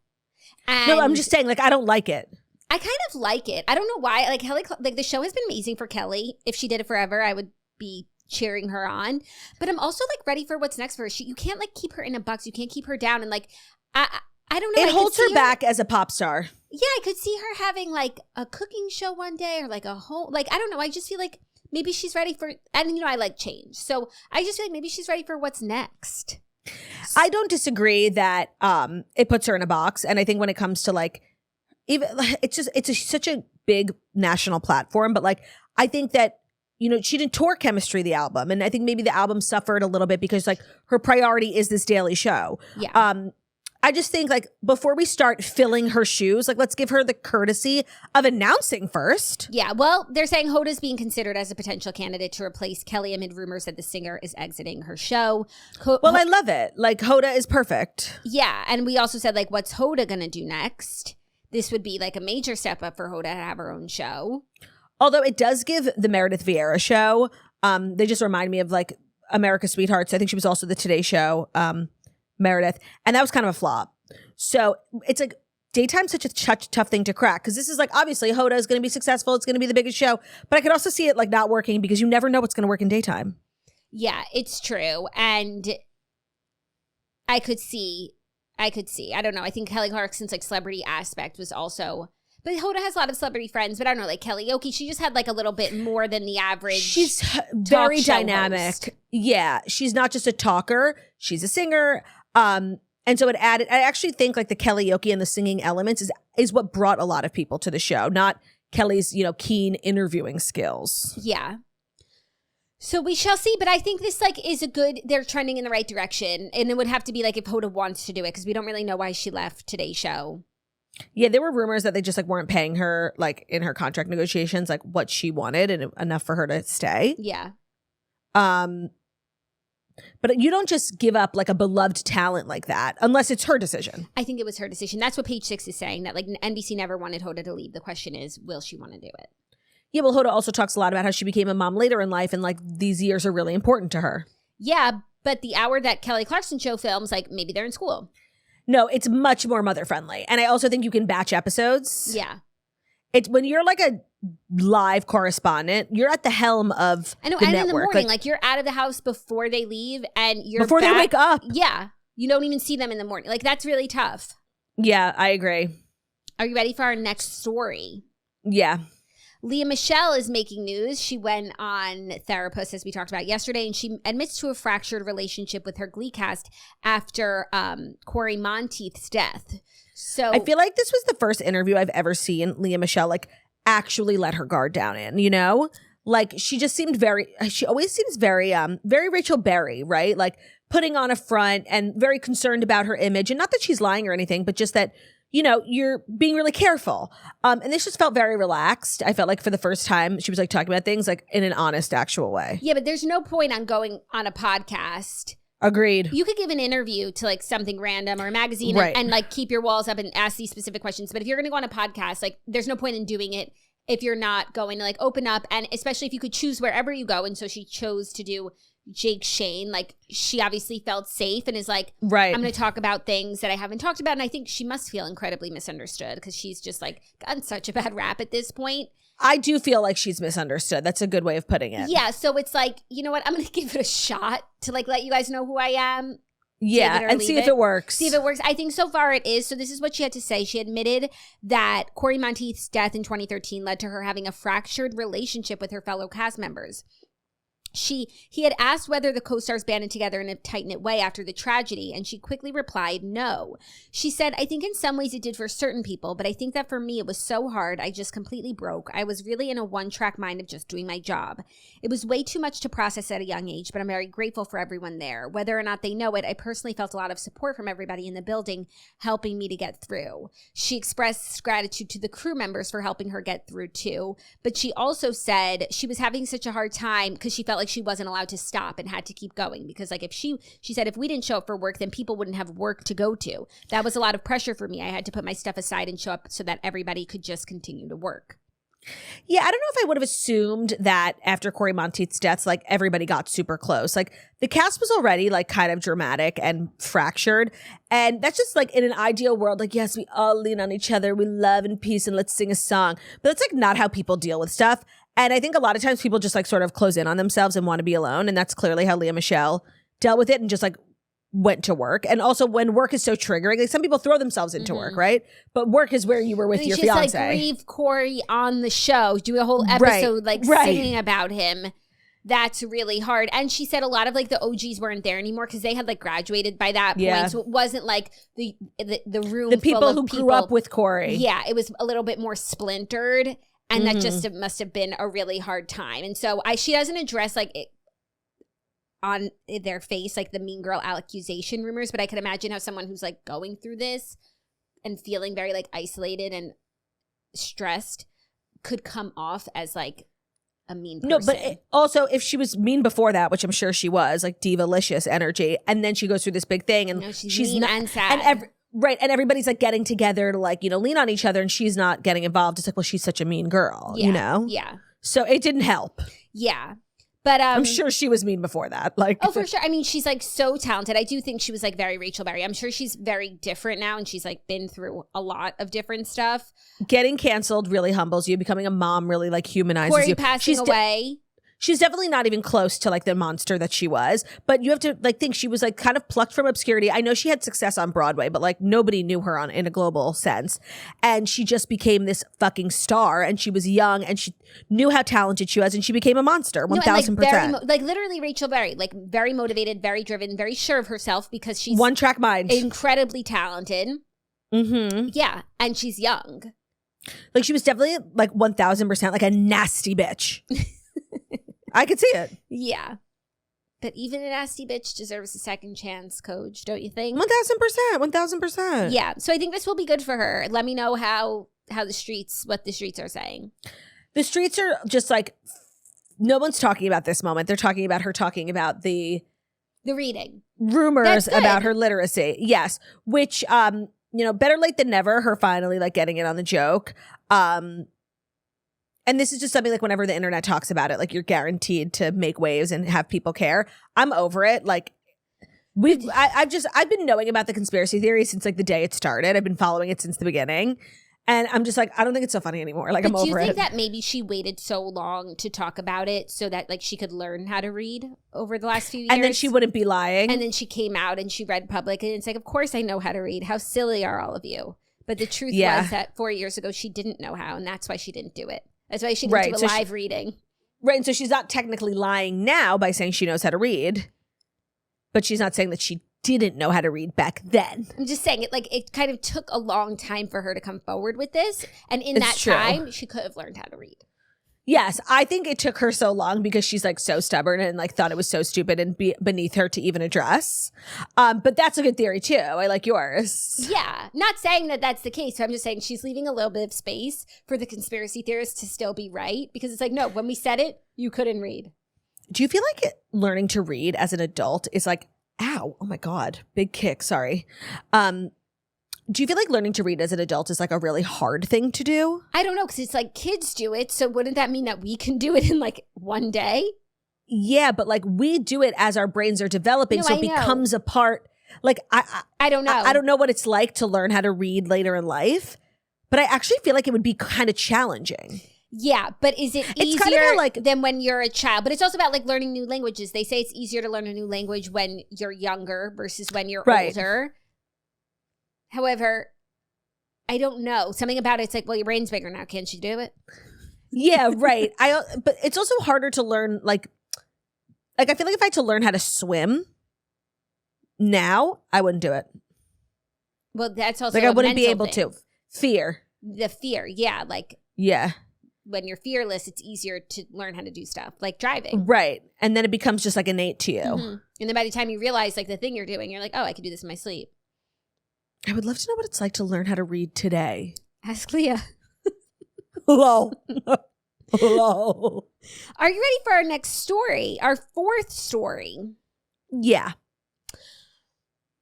And no, I'm just saying, like, I don't like it. I kind of like it. I don't know why. Like, Kelly, like, the show has been amazing for Kelly. If she did it forever, I would be cheering her on. But I'm also, like, ready for what's next for her. You can't, like, keep her in a box. You can't keep her down. And, like, I don't know. It holds her back as a pop star. Yeah, I could see her having, like, a cooking show one day or, like, a whole, like, I don't know. I just feel like maybe she's ready for, and, you know, I like change. So I just feel like maybe she's ready for what's next. I don't disagree that it puts her in a box. And I think when it comes to, like, even such a big national platform. But, like, I think that, you know, she didn't tour Chemistry, the album. And I think maybe the album suffered a little bit because, like, her priority is this daily show. Yeah. I just think, like, before we start filling her shoes, like, let's give her the courtesy of announcing first. Yeah, well, they're saying Hoda's being considered as a potential candidate to replace Kelly amid rumors that the singer is exiting her show. Well, I love it. Like, Hoda is perfect. Yeah, and we also said, like, what's Hoda going to do next? This would be, like, a major step up for Hoda to have her own show. Although it does give the Meredith Vieira show. They just remind me of, like, America's Sweethearts. I think she was also the Today Show. Meredith, and that was kind of a flop. So it's like daytime's such a tough thing to crack because this is like obviously Hoda is going to be successful. It's going to be the biggest show, but I could also see it like not working because you never know what's going to work in daytime. Yeah, it's true, and I could see. I don't know. I think Kelly Clarkson's like celebrity aspect was also. But Hoda has a lot of celebrity friends, but I don't know, like Kelly Oki, she just had like a little bit more than the average. She's very dynamic. Host. Yeah, she's not just a talker; she's a singer. And so it added, I actually think like the karaoke and the singing elements is what brought a lot of people to the show, not Kelly's, you know, keen interviewing skills. Yeah. So we shall see, but I think this like is they're trending in the right direction. And it would have to be like if Hoda wants to do it because we don't really know why she left Today's Show. Yeah, there were rumors that they just like weren't paying her like in her contract negotiations, like what she wanted and enough for her to stay. Yeah. But you don't just give up like a beloved talent like that unless it's her decision. I think it was her decision. That's what Page 6 is saying, that like NBC never wanted Hoda to leave. The question is, will she want to do it? Yeah, well, Hoda also talks a lot about how she became a mom later in life and like these years are really important to her. Yeah, but the hour that Kelly Clarkson show films, like maybe they're in school. No, it's much more mother friendly. And I also think you can batch episodes. Yeah. It's when you're like a live correspondent, you're at the helm of the network. And in the morning, like you're out of the house before they leave and you're before they wake up. Yeah. You don't even see them in the morning. Like that's really tough. Yeah, I agree. Are you ready for our next story? Yeah. Lea Michele is making news. She went on Therapist, as we talked about yesterday, and she admits to a fractured relationship with her Glee cast after Corey Monteith's death. So I feel like this was the first interview I've ever seen Lea Michele like actually let her guard down in, you know? Like she just seemed she always seems very Rachel Berry, right? Like putting on a front and very concerned about her image. And not that she's lying or anything, but just that, you know, you're being really careful. And this just felt very relaxed. I felt like for the first time she was like talking about things like in an honest, actual way. Yeah, but there's no point on going on a podcast. Agreed. You could give an interview to like something random or a magazine right. and like keep your walls up and ask these specific questions. But if you're going to go on a podcast, like there's no point in doing it if you're not going to like open up. And especially if you could choose wherever you go. And so she chose to do Jake Shane, like she obviously felt safe and is like, right, I'm going to talk about things that I haven't talked about. And I think she must feel incredibly misunderstood because she's just like gotten such a bad rap at this point. I do feel like she's misunderstood. That's a good way of putting it. Yeah. So it's like, you know what? I'm going to give it a shot to like let you guys know who I am. Yeah, and see if it works. See if it works. I think so far it is. So this is what she had to say. She admitted that Corey Monteith's death in 2013 led to her having a fractured relationship with her fellow cast members. He had asked whether the co-stars banded together in a tight-knit way after the tragedy, and she quickly replied, no. She said, I think in some ways it did for certain people, but I think that for me it was so hard, I just completely broke. I was really in a one-track mind of just doing my job. It was way too much to process at a young age, but I'm very grateful for everyone there. Whether or not they know it, I personally felt a lot of support from everybody in the building, helping me to get through. She expressed gratitude to the crew members for helping her get through too, but she also said she was having such a hard time because she felt like she wasn't allowed to stop and had to keep going because like if she said if we didn't show up for work then people wouldn't have work to go to. That was a lot of pressure for me. I had to put my stuff aside and show up so that everybody could just continue to work. Yeah, I don't know if I would have assumed that after Corey Monteith's death, like everybody got super close. Like the cast was already like kind of dramatic and fractured. And that's just like in an ideal world, like, yes, we all lean on each other. We love and peace and let's sing a song. But that's like not how people deal with stuff. And I think a lot of times people just like sort of close in on themselves and want to be alone. And that's clearly how Lea Michele dealt with it and just like went to work. And also when work is so triggering, like some people throw themselves into work, right? But work is where you were with your fiance. Just like grieve Corey on the show, do a whole episode singing about him. That's really hard. And she said a lot of like the OGs weren't there anymore because they had like graduated by that point. So it wasn't like the room the people full of who grew up with Corey. Yeah, it was a little bit more splintered. And that just must have been a really hard time. And so she doesn't address like it on their face, like the mean girl accusation rumors. But I can imagine how someone who's like going through this and feeling very like isolated and stressed could come off as like a mean person. No, but also if she was mean before that, which I'm sure she was, like diva-licious energy, and then she goes through this big thing and she's mean not, and sad. And right, and everybody's like getting together to like, you know, lean on each other and she's not getting involved. It's like, well, she's such a mean girl, you know? Yeah. So it didn't help. Yeah. But I'm sure she was mean before that. Like, oh, for sure. I mean, she's like so talented. I do think she was like very Rachel Berry. I'm sure she's very different now and she's like been through a lot of different stuff. Getting canceled really humbles you. Becoming a mom really like humanizes Corey you. passing away. She's definitely not even close to like the monster that she was, but you have to like think she was like kind of plucked from obscurity. I know she had success on Broadway, but like nobody knew her in a global sense. And she just became this fucking star and she was young and she knew how talented she was and she became a monster, 1000%. Like literally Rachel Berry, like very motivated, very driven, very sure of herself because she's one track mind, incredibly talented. Yeah. And she's young. Like she was definitely like 1000% like a nasty bitch. I could see it. Yeah. But even a nasty bitch deserves a second chance, Coach, don't you think? 1000%. Yeah. So I think this will be good for her. Let me know what the streets are saying. The streets are just like, no one's talking about this moment. They're talking about her talking about the reading. Rumors about her literacy. Yes. Which, you know, better late than never, her finally like getting in on the joke. And this is just something like whenever the internet talks about it, like you're guaranteed to make waves and have people care. I'm over it. Like I've been knowing about the conspiracy theory since like the day it started. I've been following it since the beginning. And I'm just like, I don't think it's so funny anymore. Like, I'm over it. Do you think that maybe she waited so long to talk about it so that like she could learn how to read over the last few years? And then she wouldn't be lying. And then she came out and she read public and it's like, of course I know how to read. How silly are all of you? But the truth was that 4 years ago she didn't know how and that's why she didn't do it. That's why she didn't do a live reading. Right. And so she's not technically lying now by saying she knows how to read, but she's not saying that she didn't know how to read back then. I'm just saying it kind of took a long time for her to come forward with this. And in that time, she could have learned how to read. Yes, I think it took her so long because she's like so stubborn and like thought it was so stupid and beneath her to even address. But that's a good theory too. I like yours. Yeah, not saying that that's the case. So I'm just saying she's leaving a little bit of space for the conspiracy theorists to still be right because it's like, no, when we said it, you couldn't read. Do you feel like learning to read as an adult is like, ow, oh my God, big kick, sorry. Do you feel like learning to read as an adult is like a really hard thing to do? I don't know, because it's like kids do it. So wouldn't that mean that we can do it in like one day? Yeah, but like we do it as our brains are developing, No, so I it know. becomes a part. Like I don't know. I don't know what it's like to learn how to read later in life, but I actually feel like it would be kind of challenging. Yeah, but is it It's easier kind of like- than when you're a child? But it's also about like learning new languages. They say it's easier to learn a new language when you're younger versus when you're Right. older. However, I don't know. Something about it's like, well, your brain's bigger now. Can't you do it? Yeah, right. But it's also harder to learn like I feel like if I had to learn how to swim now, I wouldn't do it. Well, that's also Like I a wouldn't be mental able thing. to. Fear. The fear, yeah. Like Yeah. when you're fearless, it's easier to learn how to do stuff like driving. Right. And then it becomes just like innate to you. Mhm. And then by the time you realize like the thing you're doing, you're like, oh, I can do this in my sleep. I would love to know what it's like to learn how to read today. Ask Lea. Hello. Hello. Are you ready for our next story? Our fourth story. Yeah.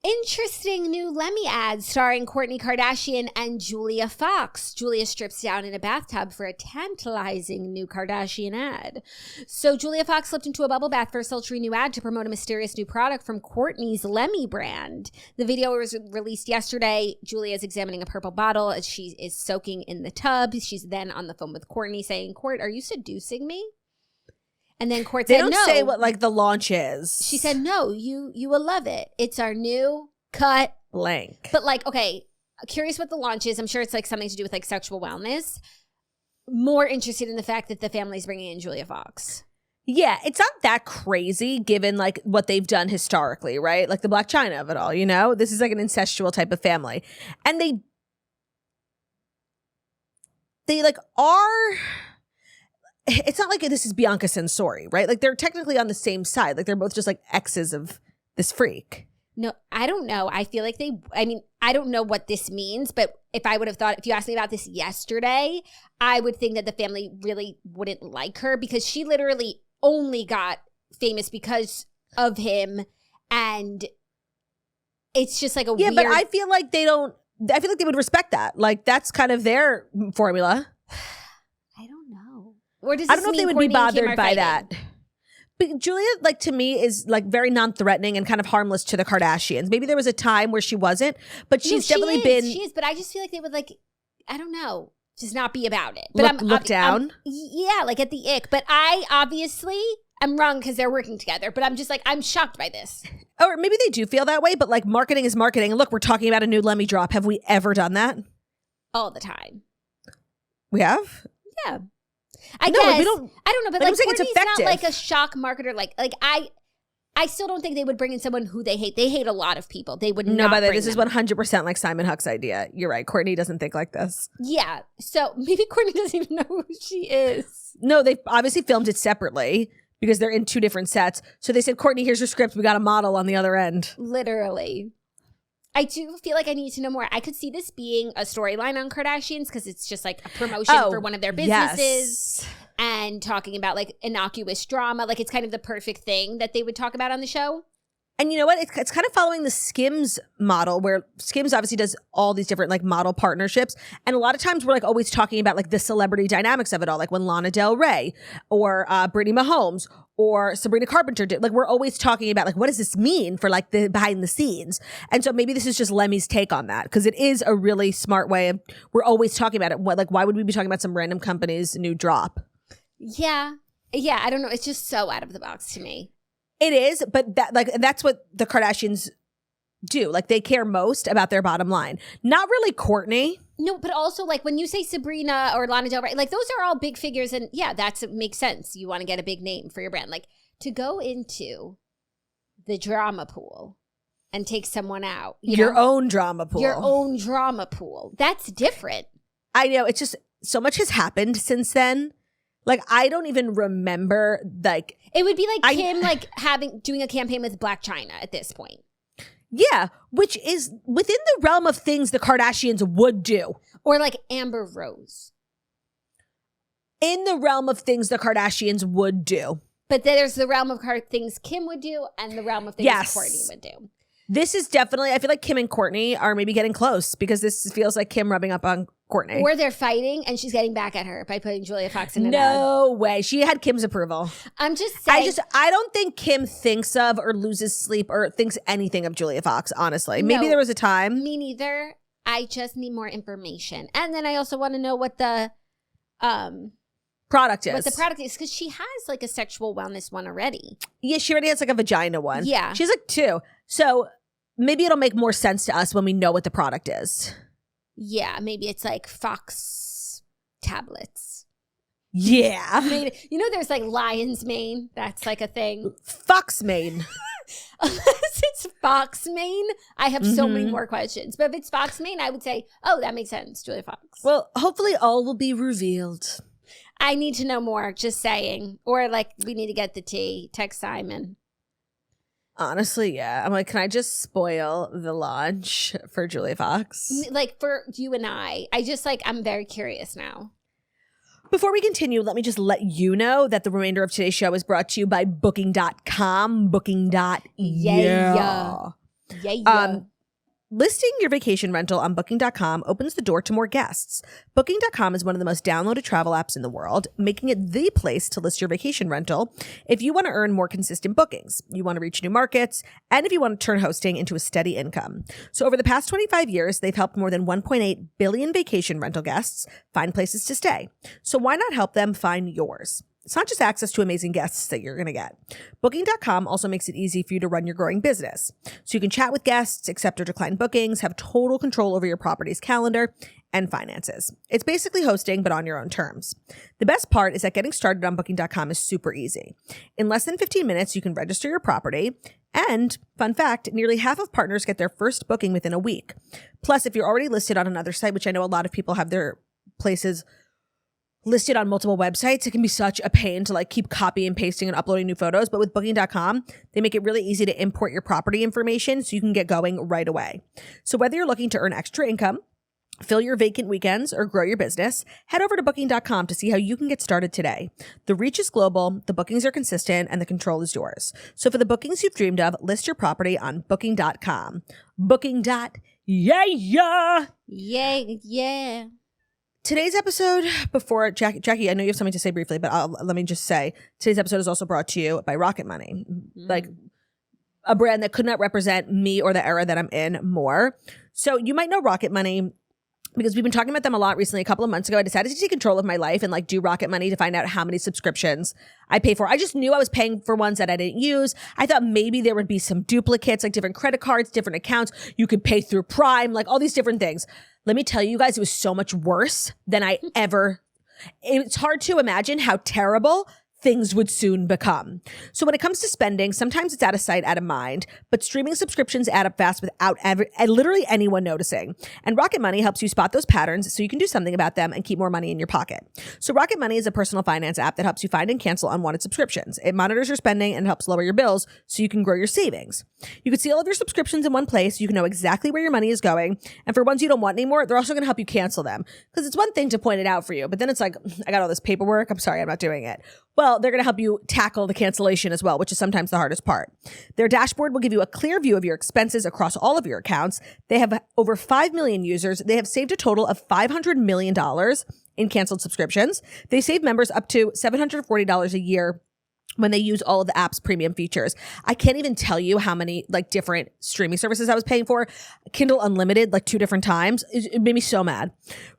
Interesting new Lemmy ad starring Kourtney Kardashian and Julia Fox. Julia strips down in a bathtub for a tantalizing new Kardashian ad. So Julia Fox slipped into a bubble bath for a sultry new ad to promote a mysterious new product from Kourtney's Lemmy brand. The video was released yesterday. Julia is examining a purple bottle as she is soaking in the tub. She's then on the phone with Kourtney saying, Court, are you seducing me? And then Court They said don't no. say what like the launch is. She said, no, you will love it. It's our new cut. blank. But like, okay, curious what the launch is. I'm sure it's like something to do with like sexual wellness. More interested in the fact that the family's bringing in Julia Fox. Yeah, it's not that crazy given like what they've done historically, right? Like the Black China of it all, you know? This is like an incestual type of family. And they like are, it's not like this is Bianca Censori, right? Like they're technically on the same side. Like they're both just like exes of this freak. No, I don't know. I feel like I don't know what this means, but if you asked me about this yesterday, I would think that the family really wouldn't like her because she literally only got famous because of him. And it's just like a weird. Yeah, but I feel like they would respect that. Like that's kind of their formula. I don't know. Or does I this don't know if mean they would be Kourtney and Kim bothered are by fighting? that. But Julia, like to me, is like very non-threatening and kind of harmless to the Kardashians. Maybe there was a time where she wasn't, but No, she's definitely been She is, but I just feel like they would like, I don't know, just not be about it. But look down. Yeah, like at the ick. But I obviously am wrong because they're working together. But I'm just like, I'm shocked by this. Or maybe they do feel that way, but like marketing is marketing. And look, we're talking about a new Lemmy drop. Have we ever done that? All the time. We have? Yeah. I No, guess. like, we don't- I don't know, but I like don't think it's Kourtney's not effective. like a shock marketer. Like I still don't think they would bring in someone who they hate. They hate a lot of people. They would No, not by the way, bring this is them. 100% like Simon Huck's idea. You're right. Kourtney doesn't think like this. Yeah. So maybe Kourtney doesn't even know who she is. No, they obviously filmed it separately because they're in two different sets. So they said, Kourtney, here's your script. We got a model on the other end. Literally. I do feel like I need to know more. I could see this being a storyline on Kardashians because it's just like a promotion for one of their businesses and talking about like innocuous drama. Like it's kind of the perfect thing that they would talk about on the show. And you know what? It's kind of following the Skims model where Skims obviously does all these different like model partnerships. And a lot of times we're like always talking about like the celebrity dynamics of it all. Like when Lana Del Rey or Brittany Mahomes or Sabrina Carpenter did. Like we're always talking about like what does this mean for like the behind the scenes? And so maybe this is just Lemmy's take on that because it is a really smart way of we're always talking about it. Like why would we be talking about some random company's new drop? Yeah. Yeah. I don't know. It's just so out of the box to me. It is, but that's what the Kardashians do. Like they care most about their bottom line. Not really Kourtney. No, but also like when you say Sabrina or Lana Del Rey, like those are all big figures, and yeah, makes sense. You want to get a big name for your brand, like to go into the drama pool and take someone out. Your own drama pool. Your own drama pool. That's different. I know. It's just so much has happened since then. Like I don't even remember. Like It would be like Kim like doing a campaign with Black China at this point. Yeah, which is within the realm of things the Kardashians would do. Or like Amber Rose. In the realm of things the Kardashians would do. But then there's the realm of things Kim would do and the realm of things Kourtney would do. This is definitely, I feel like Kim and Kourtney are maybe getting close because this feels like Kim rubbing up on Courtney. Or they're fighting and she's getting back at her by putting Julia Fox in an ad. No way. She had Kim's approval. I'm just saying. I don't think Kim thinks of or loses sleep or thinks anything of Julia Fox, honestly. No, Maybe there was a time. Me neither. I just need more information. And then I also want to know what the product is. What the product is, because she has like a sexual wellness one already. Yeah, she already has like a vagina one. Yeah. She's like 2. So maybe it'll make more sense to us when we know what the product is. Yeah, maybe it's like Fox tablets. Yeah. Maybe, there's like lion's mane. That's like a thing. Fox mane. Unless it's Fox mane, I have so many more questions. But if it's Fox mane, I would say, oh, that makes sense, Julia Fox. Well, hopefully all will be revealed. I need to know more, just saying. Or like, we need to get the tea. Text Simon. Honestly, yeah. I'm like, can I just spoil the launch for Julia Fox? Like, for you and I just like, I'm very curious now. Before we continue, let me just let you know that the remainder of today's show is brought to you by Booking.com. Yeah. Listing your vacation rental on Booking.com opens the door to more guests. Booking.com is one of the most downloaded travel apps in the world, making it the place to list your vacation rental if you want to earn more consistent bookings, you want to reach new markets, and if you want to turn hosting into a steady income. So over the past 25 years, they've helped more than 1.8 billion vacation rental guests find places to stay. So why not help them find yours? It's not just access to amazing guests that you're going to get. Booking.com also makes it easy for you to run your growing business. So you can chat with guests, accept or decline bookings, have total control over your property's calendar and finances. It's basically hosting, but on your own terms. The best part is that getting started on Booking.com is super easy. In less than 15 minutes, you can register your property. And, fun fact, nearly half of partners get their first booking within a week. Plus, if you're already listed on another site, which I know a lot of people have their places listed on multiple websites, it can be such a pain to like keep copying and pasting and uploading new photos. But with Booking.com, they make it really easy to import your property information so you can get going right away. So whether you're looking to earn extra income, fill your vacant weekends, or grow your business, head over to Booking.com to see how you can get started today. The reach is global, the bookings are consistent, and the control is yours. So for the bookings you've dreamed of, list your property on Booking.com. Yeah. Today's episode, before Jackie, I know you have something to say briefly, but let me just say, today's episode is also brought to you by Rocket Money, like a brand that could not represent me or the era that I'm in more. So you might know Rocket Money because we've been talking about them a lot recently. A couple of months ago, I decided to take control of my life and like do Rocket Money to find out how many subscriptions I pay for. I just knew I was paying for ones that I didn't use. I thought maybe there would be some duplicates, like different credit cards, different accounts. You could pay through Prime, like all these different things. Let me tell you guys, it was so much worse than I ever. It's hard to imagine how terrible things would soon become. So when it comes to spending, sometimes it's out of sight, out of mind, but streaming subscriptions add up fast without literally anyone noticing. And Rocket Money helps you spot those patterns so you can do something about them and keep more money in your pocket. So Rocket Money is a personal finance app that helps you find and cancel unwanted subscriptions. It monitors your spending and helps lower your bills so you can grow your savings. You can see all of your subscriptions in one place. You can know exactly where your money is going. And for ones you don't want anymore, they're also going to help you cancel them. Because it's one thing to point it out for you, but then it's like, I got all this paperwork. I'm sorry, I'm not doing it. Well, they're going to help you tackle the cancellation as well, which is sometimes the hardest part. Their dashboard will give you a clear view of your expenses across all of your accounts. They have over 5 million users. They have saved a total of $500 million in canceled subscriptions. They save members up to $740 a year when they use all of the app's premium features. I can't even tell you how many like different streaming services I was paying for. Kindle Unlimited, like 2 different times. It made me so mad.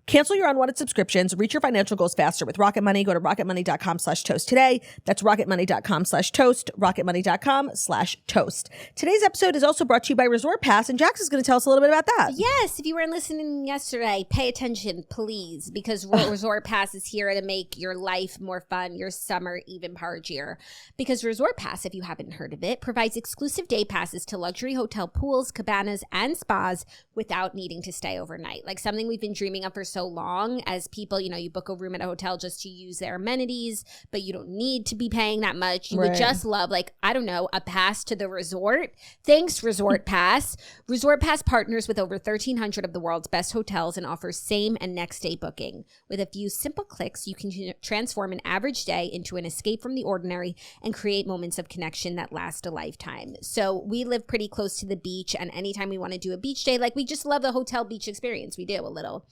Cancel your unwanted subscriptions. Reach your financial goals faster with Rocket Money. Go to rocketmoney.com/toast today. That's rocketmoney.com/toast. rocketmoney.com/toast. Today's episode is also brought to you by Resort Pass, and Jax is going to tell us a little bit about that. Yes, if you weren't listening yesterday, pay attention, please, because Resort Pass is here to make your life more fun, your summer even pargier. Because Resort Pass, if you haven't heard of it, provides exclusive day passes to luxury hotel pools, cabanas, and spas without needing to stay overnight. Like something we've been dreaming of for so long as people, you book a room at a hotel just to use their amenities, but you don't need to be paying that much. You would just love, like, I don't know, a pass to the resort. Thanks, Resort Pass. Resort Pass partners with over 1,300 of the world's best hotels and offers same and next day booking. With a few simple clicks, you can transform an average day into an escape from the ordinary and create moments of connection that last a lifetime. So we live pretty close to the beach, and anytime we want to do a beach day, like we just love the hotel beach experience. We do a little.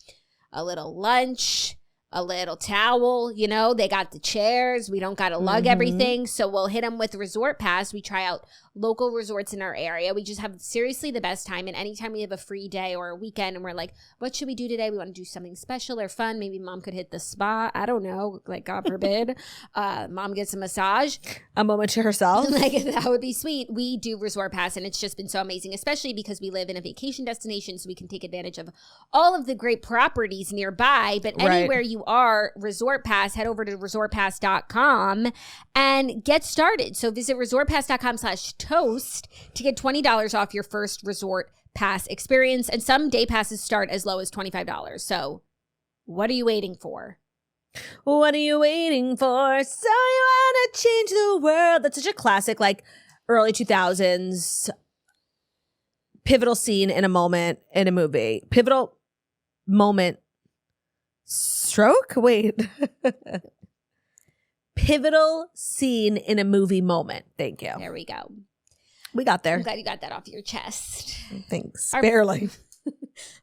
a little lunch, a little towel, you know, they got the chairs. We don't got to lug everything. So we'll hit them with Resort Pass. We try out local resorts in our area. We just have seriously the best time. And anytime we have a free day or a weekend and we're like, what should we do today? We want to do something special or fun. Maybe mom could hit the spa. I don't know. Like, God forbid. Mom gets a massage. A moment to herself. Like, that would be sweet. We do Resort Pass and it's just been so amazing, especially because we live in a vacation destination so we can take advantage of all of the great properties nearby. But anywhere you are, Resort Pass, head over to resortpass.com and get started. So visit resortpass.com/toast to get $20 off your first Resort Pass experience. And some day passes start as low as $25. So what are you waiting for? What are you waiting for? So you want to change the world. That's such a classic, like, early 2000s pivotal scene in a moment in a movie. Pivotal moment. Stroke? Wait. Pivotal scene in a movie moment. Thank you. There we go. We got there. I'm glad you got that off your chest. Thanks. Barely.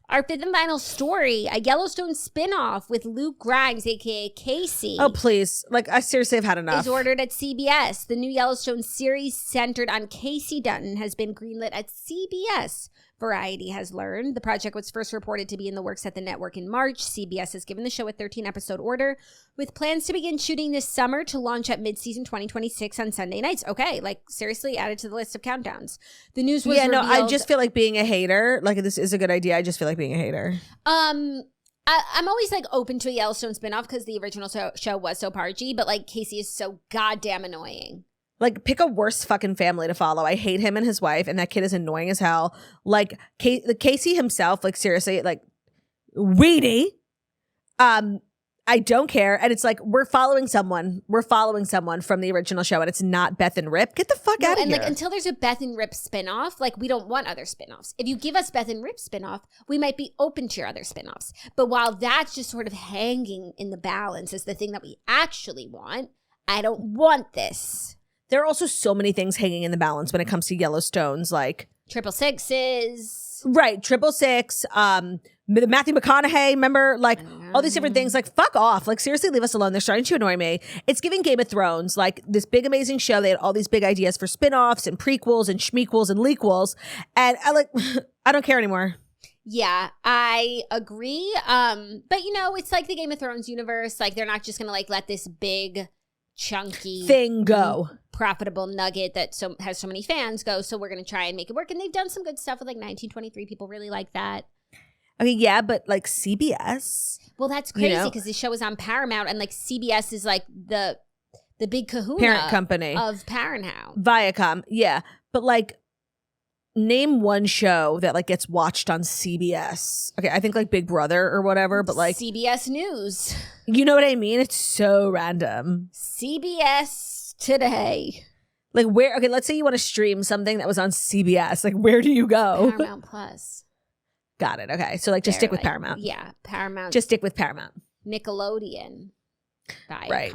Our fifth and final story, a Yellowstone spinoff with Luke Grimes, a.k.a. Kayce. Oh, please. Like, I seriously have had enough. Is ordered at CBS. The new Yellowstone series centered on Kayce Dutton has been greenlit at CBS. Variety has learned. The project was first reported to be in the works at the network in March. CBS has given the show a 13-episode order with plans to begin shooting this summer to launch at mid-season 2026 on Sunday nights. Okay, like, seriously, added to the list of countdowns. The news was revealed. I just feel like being a hater. Like, this is a good idea. I just feel like being a hater. I'm always, like, open to a Yellowstone spinoff because the original show was so pargy, but, like, Kayce is so goddamn annoying. Like, pick a worse fucking family to follow. I hate him and his wife, and that kid is annoying as hell. Like, Kayce himself, like, seriously, like, Weenie. I don't care. And it's like, we're following someone from the original show, and it's not Beth and Rip. Get the fuck out of and here. Like, until there's a Beth and Rip spinoff, like, we don't want other spinoffs. If you give us Beth and Rip spinoff, we might be open to your other spinoffs. But while that's just sort of hanging in the balance as the thing that we actually want, I don't want this. There are also so many things hanging in the balance when it comes to Yellowstone's, like 666. Right, 666. Matthew McConaughey, remember? Like, all these different things. Like, fuck off. Like, seriously, leave us alone. They're starting to annoy me. It's giving Game of Thrones, like, this big, amazing show. They had all these big ideas for spinoffs and prequels and schmequels and lequels. And I don't care anymore. Yeah, I agree. But, you know, it's like the Game of Thrones universe. Like, they're not just going to, like, let this big, chunky thing go. Profitable nugget that has so many fans go. So we're going to try and make it work. And they've done some good stuff with, like, 1923. People really like that. Okay, yeah, but, like, CBS. Well, that's crazy because the show is on Paramount, and, like, CBS is, like, the big kahuna parent company of Paramount. Viacom, yeah. But, like, name one show that, like, gets watched on CBS. Okay, I think, like, Big Brother or whatever, but, like, CBS News. You know what I mean? It's so random. CBS Today. Like, where? Okay, let's say you want to stream something that was on CBS. Like, where do you go? Paramount Plus. Got it. Okay, so, like, just stick with Paramount. Yeah, Paramount. Just stick with Paramount. Nickelodeon. Viacom. Right.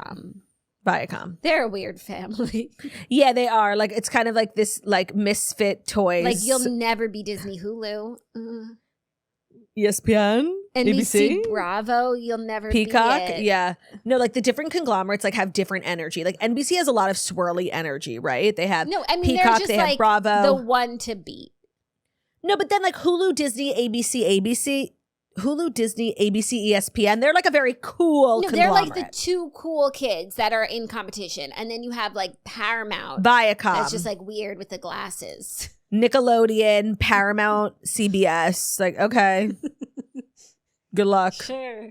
Viacom. They're a weird family. Yeah, they are. Like, it's kind of like this, like, misfit toys. Like, you'll never be Disney Hulu. ESPN? NBC Bravo, you'll never Peacock, be it. Yeah. No, like, the different conglomerates, like, have different energy. Like, NBC has a lot of swirly energy, right? They have Peacock, they're just, they like, have Bravo. The one to beat. No, but then, like, Hulu, Disney, ABC, Hulu, Disney, ABC, ESPN. They're, like, a very cool conglomerate. They're, like, the two cool kids that are in competition. And then you have, like, Paramount. Viacom. That's just, like, weird with the glasses. Nickelodeon, Paramount, CBS. Like, okay. Good luck. Sure.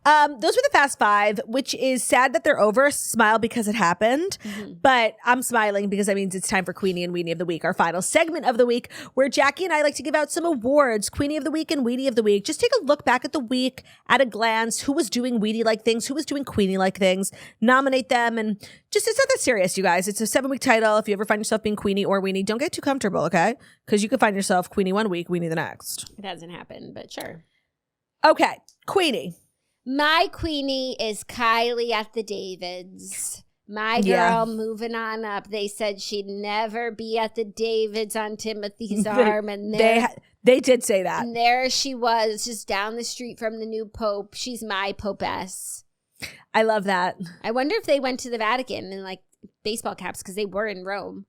Those were the Fast Five, which is sad that they're over. Smile because it happened. Mm-hmm. But I'm smiling because that means it's time for Queenie and Weenie of the Week, our final segment of the week, where Jackie and I like to give out some awards, Queenie of the Week and Weenie of the Week. Just take a look back at the week at a glance. Who was doing Weenie-like things? Who was doing Queenie-like things? Nominate them. And just, it's not that serious, you guys. It's a 7-week title. If you ever find yourself being Queenie or Weenie, don't get too comfortable, okay? Because you could find yourself Queenie one week, Weenie the next. It hasn't happened, but sure. Okay. Queenie. My Queenie is Kylie at the Davids. My girl moving on up. They said she'd never be at the Davids on Timothy's arm. And they They did say that. And there she was, just down the street from the new pope. She's my popess. I love that. I wonder if they went to the Vatican in like baseball caps because they were in Rome.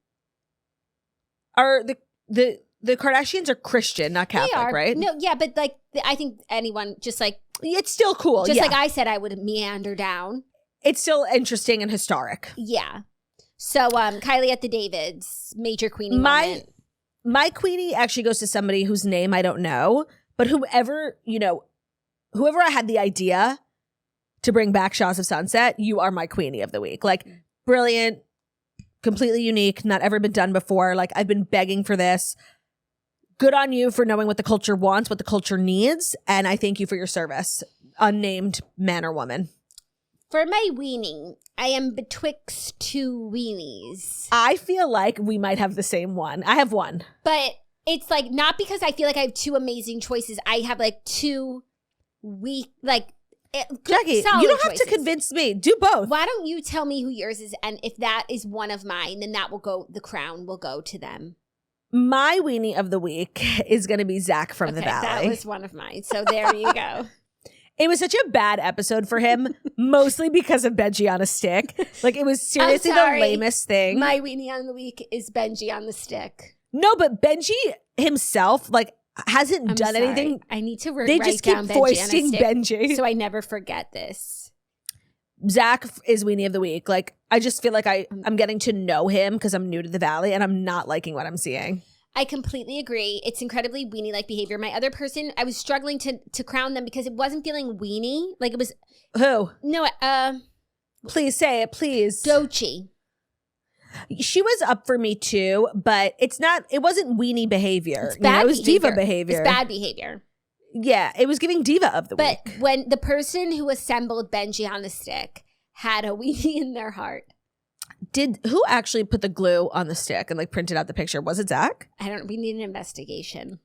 Are the Kardashians are Christian, not Catholic, They are. right? No, yeah, but like I think anyone just like It's still cool. just yeah. like I said, I would meander down. It's still interesting and historic. Yeah. So Kylie at the Davids, major Queenie moment. My Queenie actually goes to somebody whose name I don't know, but whoever I had the idea to bring back Shaws of Sunset, you are my Queenie of the week. Like, brilliant, completely unique, not ever been done before. Like, I've been begging for this. Good on you for knowing what the culture wants, what the culture needs, and I thank you for your service, unnamed man or woman. For my weenie, I am betwixt two weenies. I feel like we might have the same one. I have one. But it's like not because I feel like I have two amazing choices. I have like two weak, like Jackie, you don't have to convince me. Do both. Why don't you tell me who yours is? And if that is one of mine, then that will go, the crown will go to them. My weenie of the week is going to be Zach from the Valley. That was one of mine. So there you go. It was such a bad episode for him, mostly because of Benji on a stick. Like, it was seriously the lamest thing. My weenie on the week is Benji on the stick. No, but Benji himself, like, hasn't done anything. I need to They just keep foisting Benji. So I never forget this. Zach is weenie of the week. Like, I just feel like I'm getting to know him because I'm new to the Valley and I'm not liking what I'm seeing. I completely agree. It's incredibly weenie-like behavior. My other person, I was struggling to crown them because it wasn't feeling weenie. Like, it was... Who? No, Please say it, please. Doechii. She was up for me too, but it wasn't weenie behavior. It's bad it was diva behavior. It's bad behavior. Yeah, it was giving diva of the week. But when the person who assembled Benji on the stick had a weenie in their heart. Who actually put the glue on the stick and like printed out the picture? Was it Zach? We need an investigation.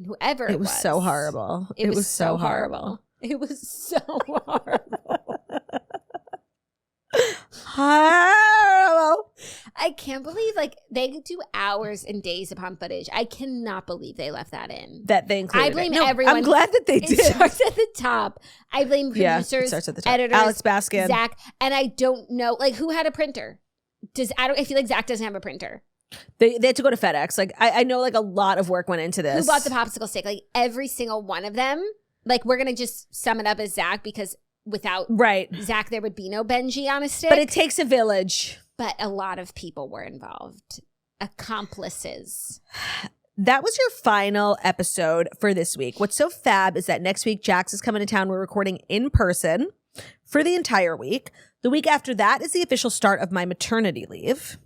Whoever it was. It was so horrible. It was so horrible. It was so horrible. Horrible. I can't believe they do hours and days upon footage. I cannot believe they left that in. That they included. I blame everyone. I'm glad that they did. It starts at the top. I blame producers, it starts at the top. editors, Alex Baskin, Zach, and I don't know who had a printer. I feel like Zach doesn't have a printer. They had to go to FedEx. Like I know a lot of work went into this. Who bought the popsicle stick? Like every single one of them. Like we're gonna just sum it up as Zach because without Zach there would be no Benji on a stick. But it takes a village. But a lot of people were involved. Accomplices. That was your final episode for this week. What's so fab is that next week Jax is coming to town. We're recording in person for the entire week. The week after that is the official start of my maternity leave.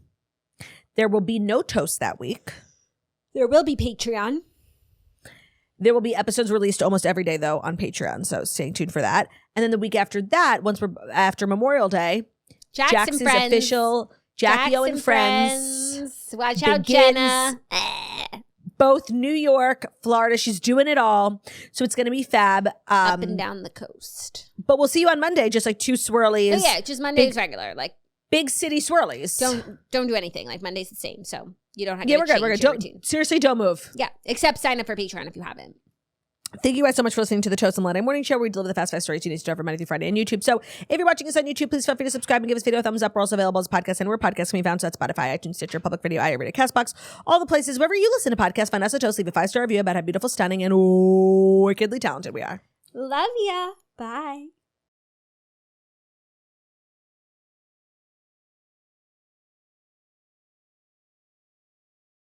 There will be no toast that week. There will be Patreon. There will be episodes released almost every day, though, on Patreon. So stay tuned for that. And then the week after that, once we're after Memorial Day, Jax's official Jackie O and Friends. Watch out, Jenna. Both New York, Florida. She's doing it all. So it's going to be fab. Up and down the coast. But we'll see you on Monday, just like two swirlies. Oh, yeah, just Monday's regular. Like big city swirlies. Don't do anything. Like Monday's the same. So you don't have to we're good. We're good. Seriously, don't move. Yeah, except sign up for Patreon if you haven't. Thank you guys so much for listening to the Toast and Monday Morning Show, where we deliver the fast five stories you need to know every Monday through Friday on YouTube. So if you're watching us on YouTube, please feel free to subscribe and give this video a thumbs up. We're also available as a podcast anywhere podcasts can be found. So that's Spotify, iTunes, Stitcher, Public Radio, iHeartRadio, CastBox, all the places wherever you listen to podcasts. Find us at Toast. Leave a 5-star review about how beautiful, stunning, and wickedly talented we are. Love ya. Bye.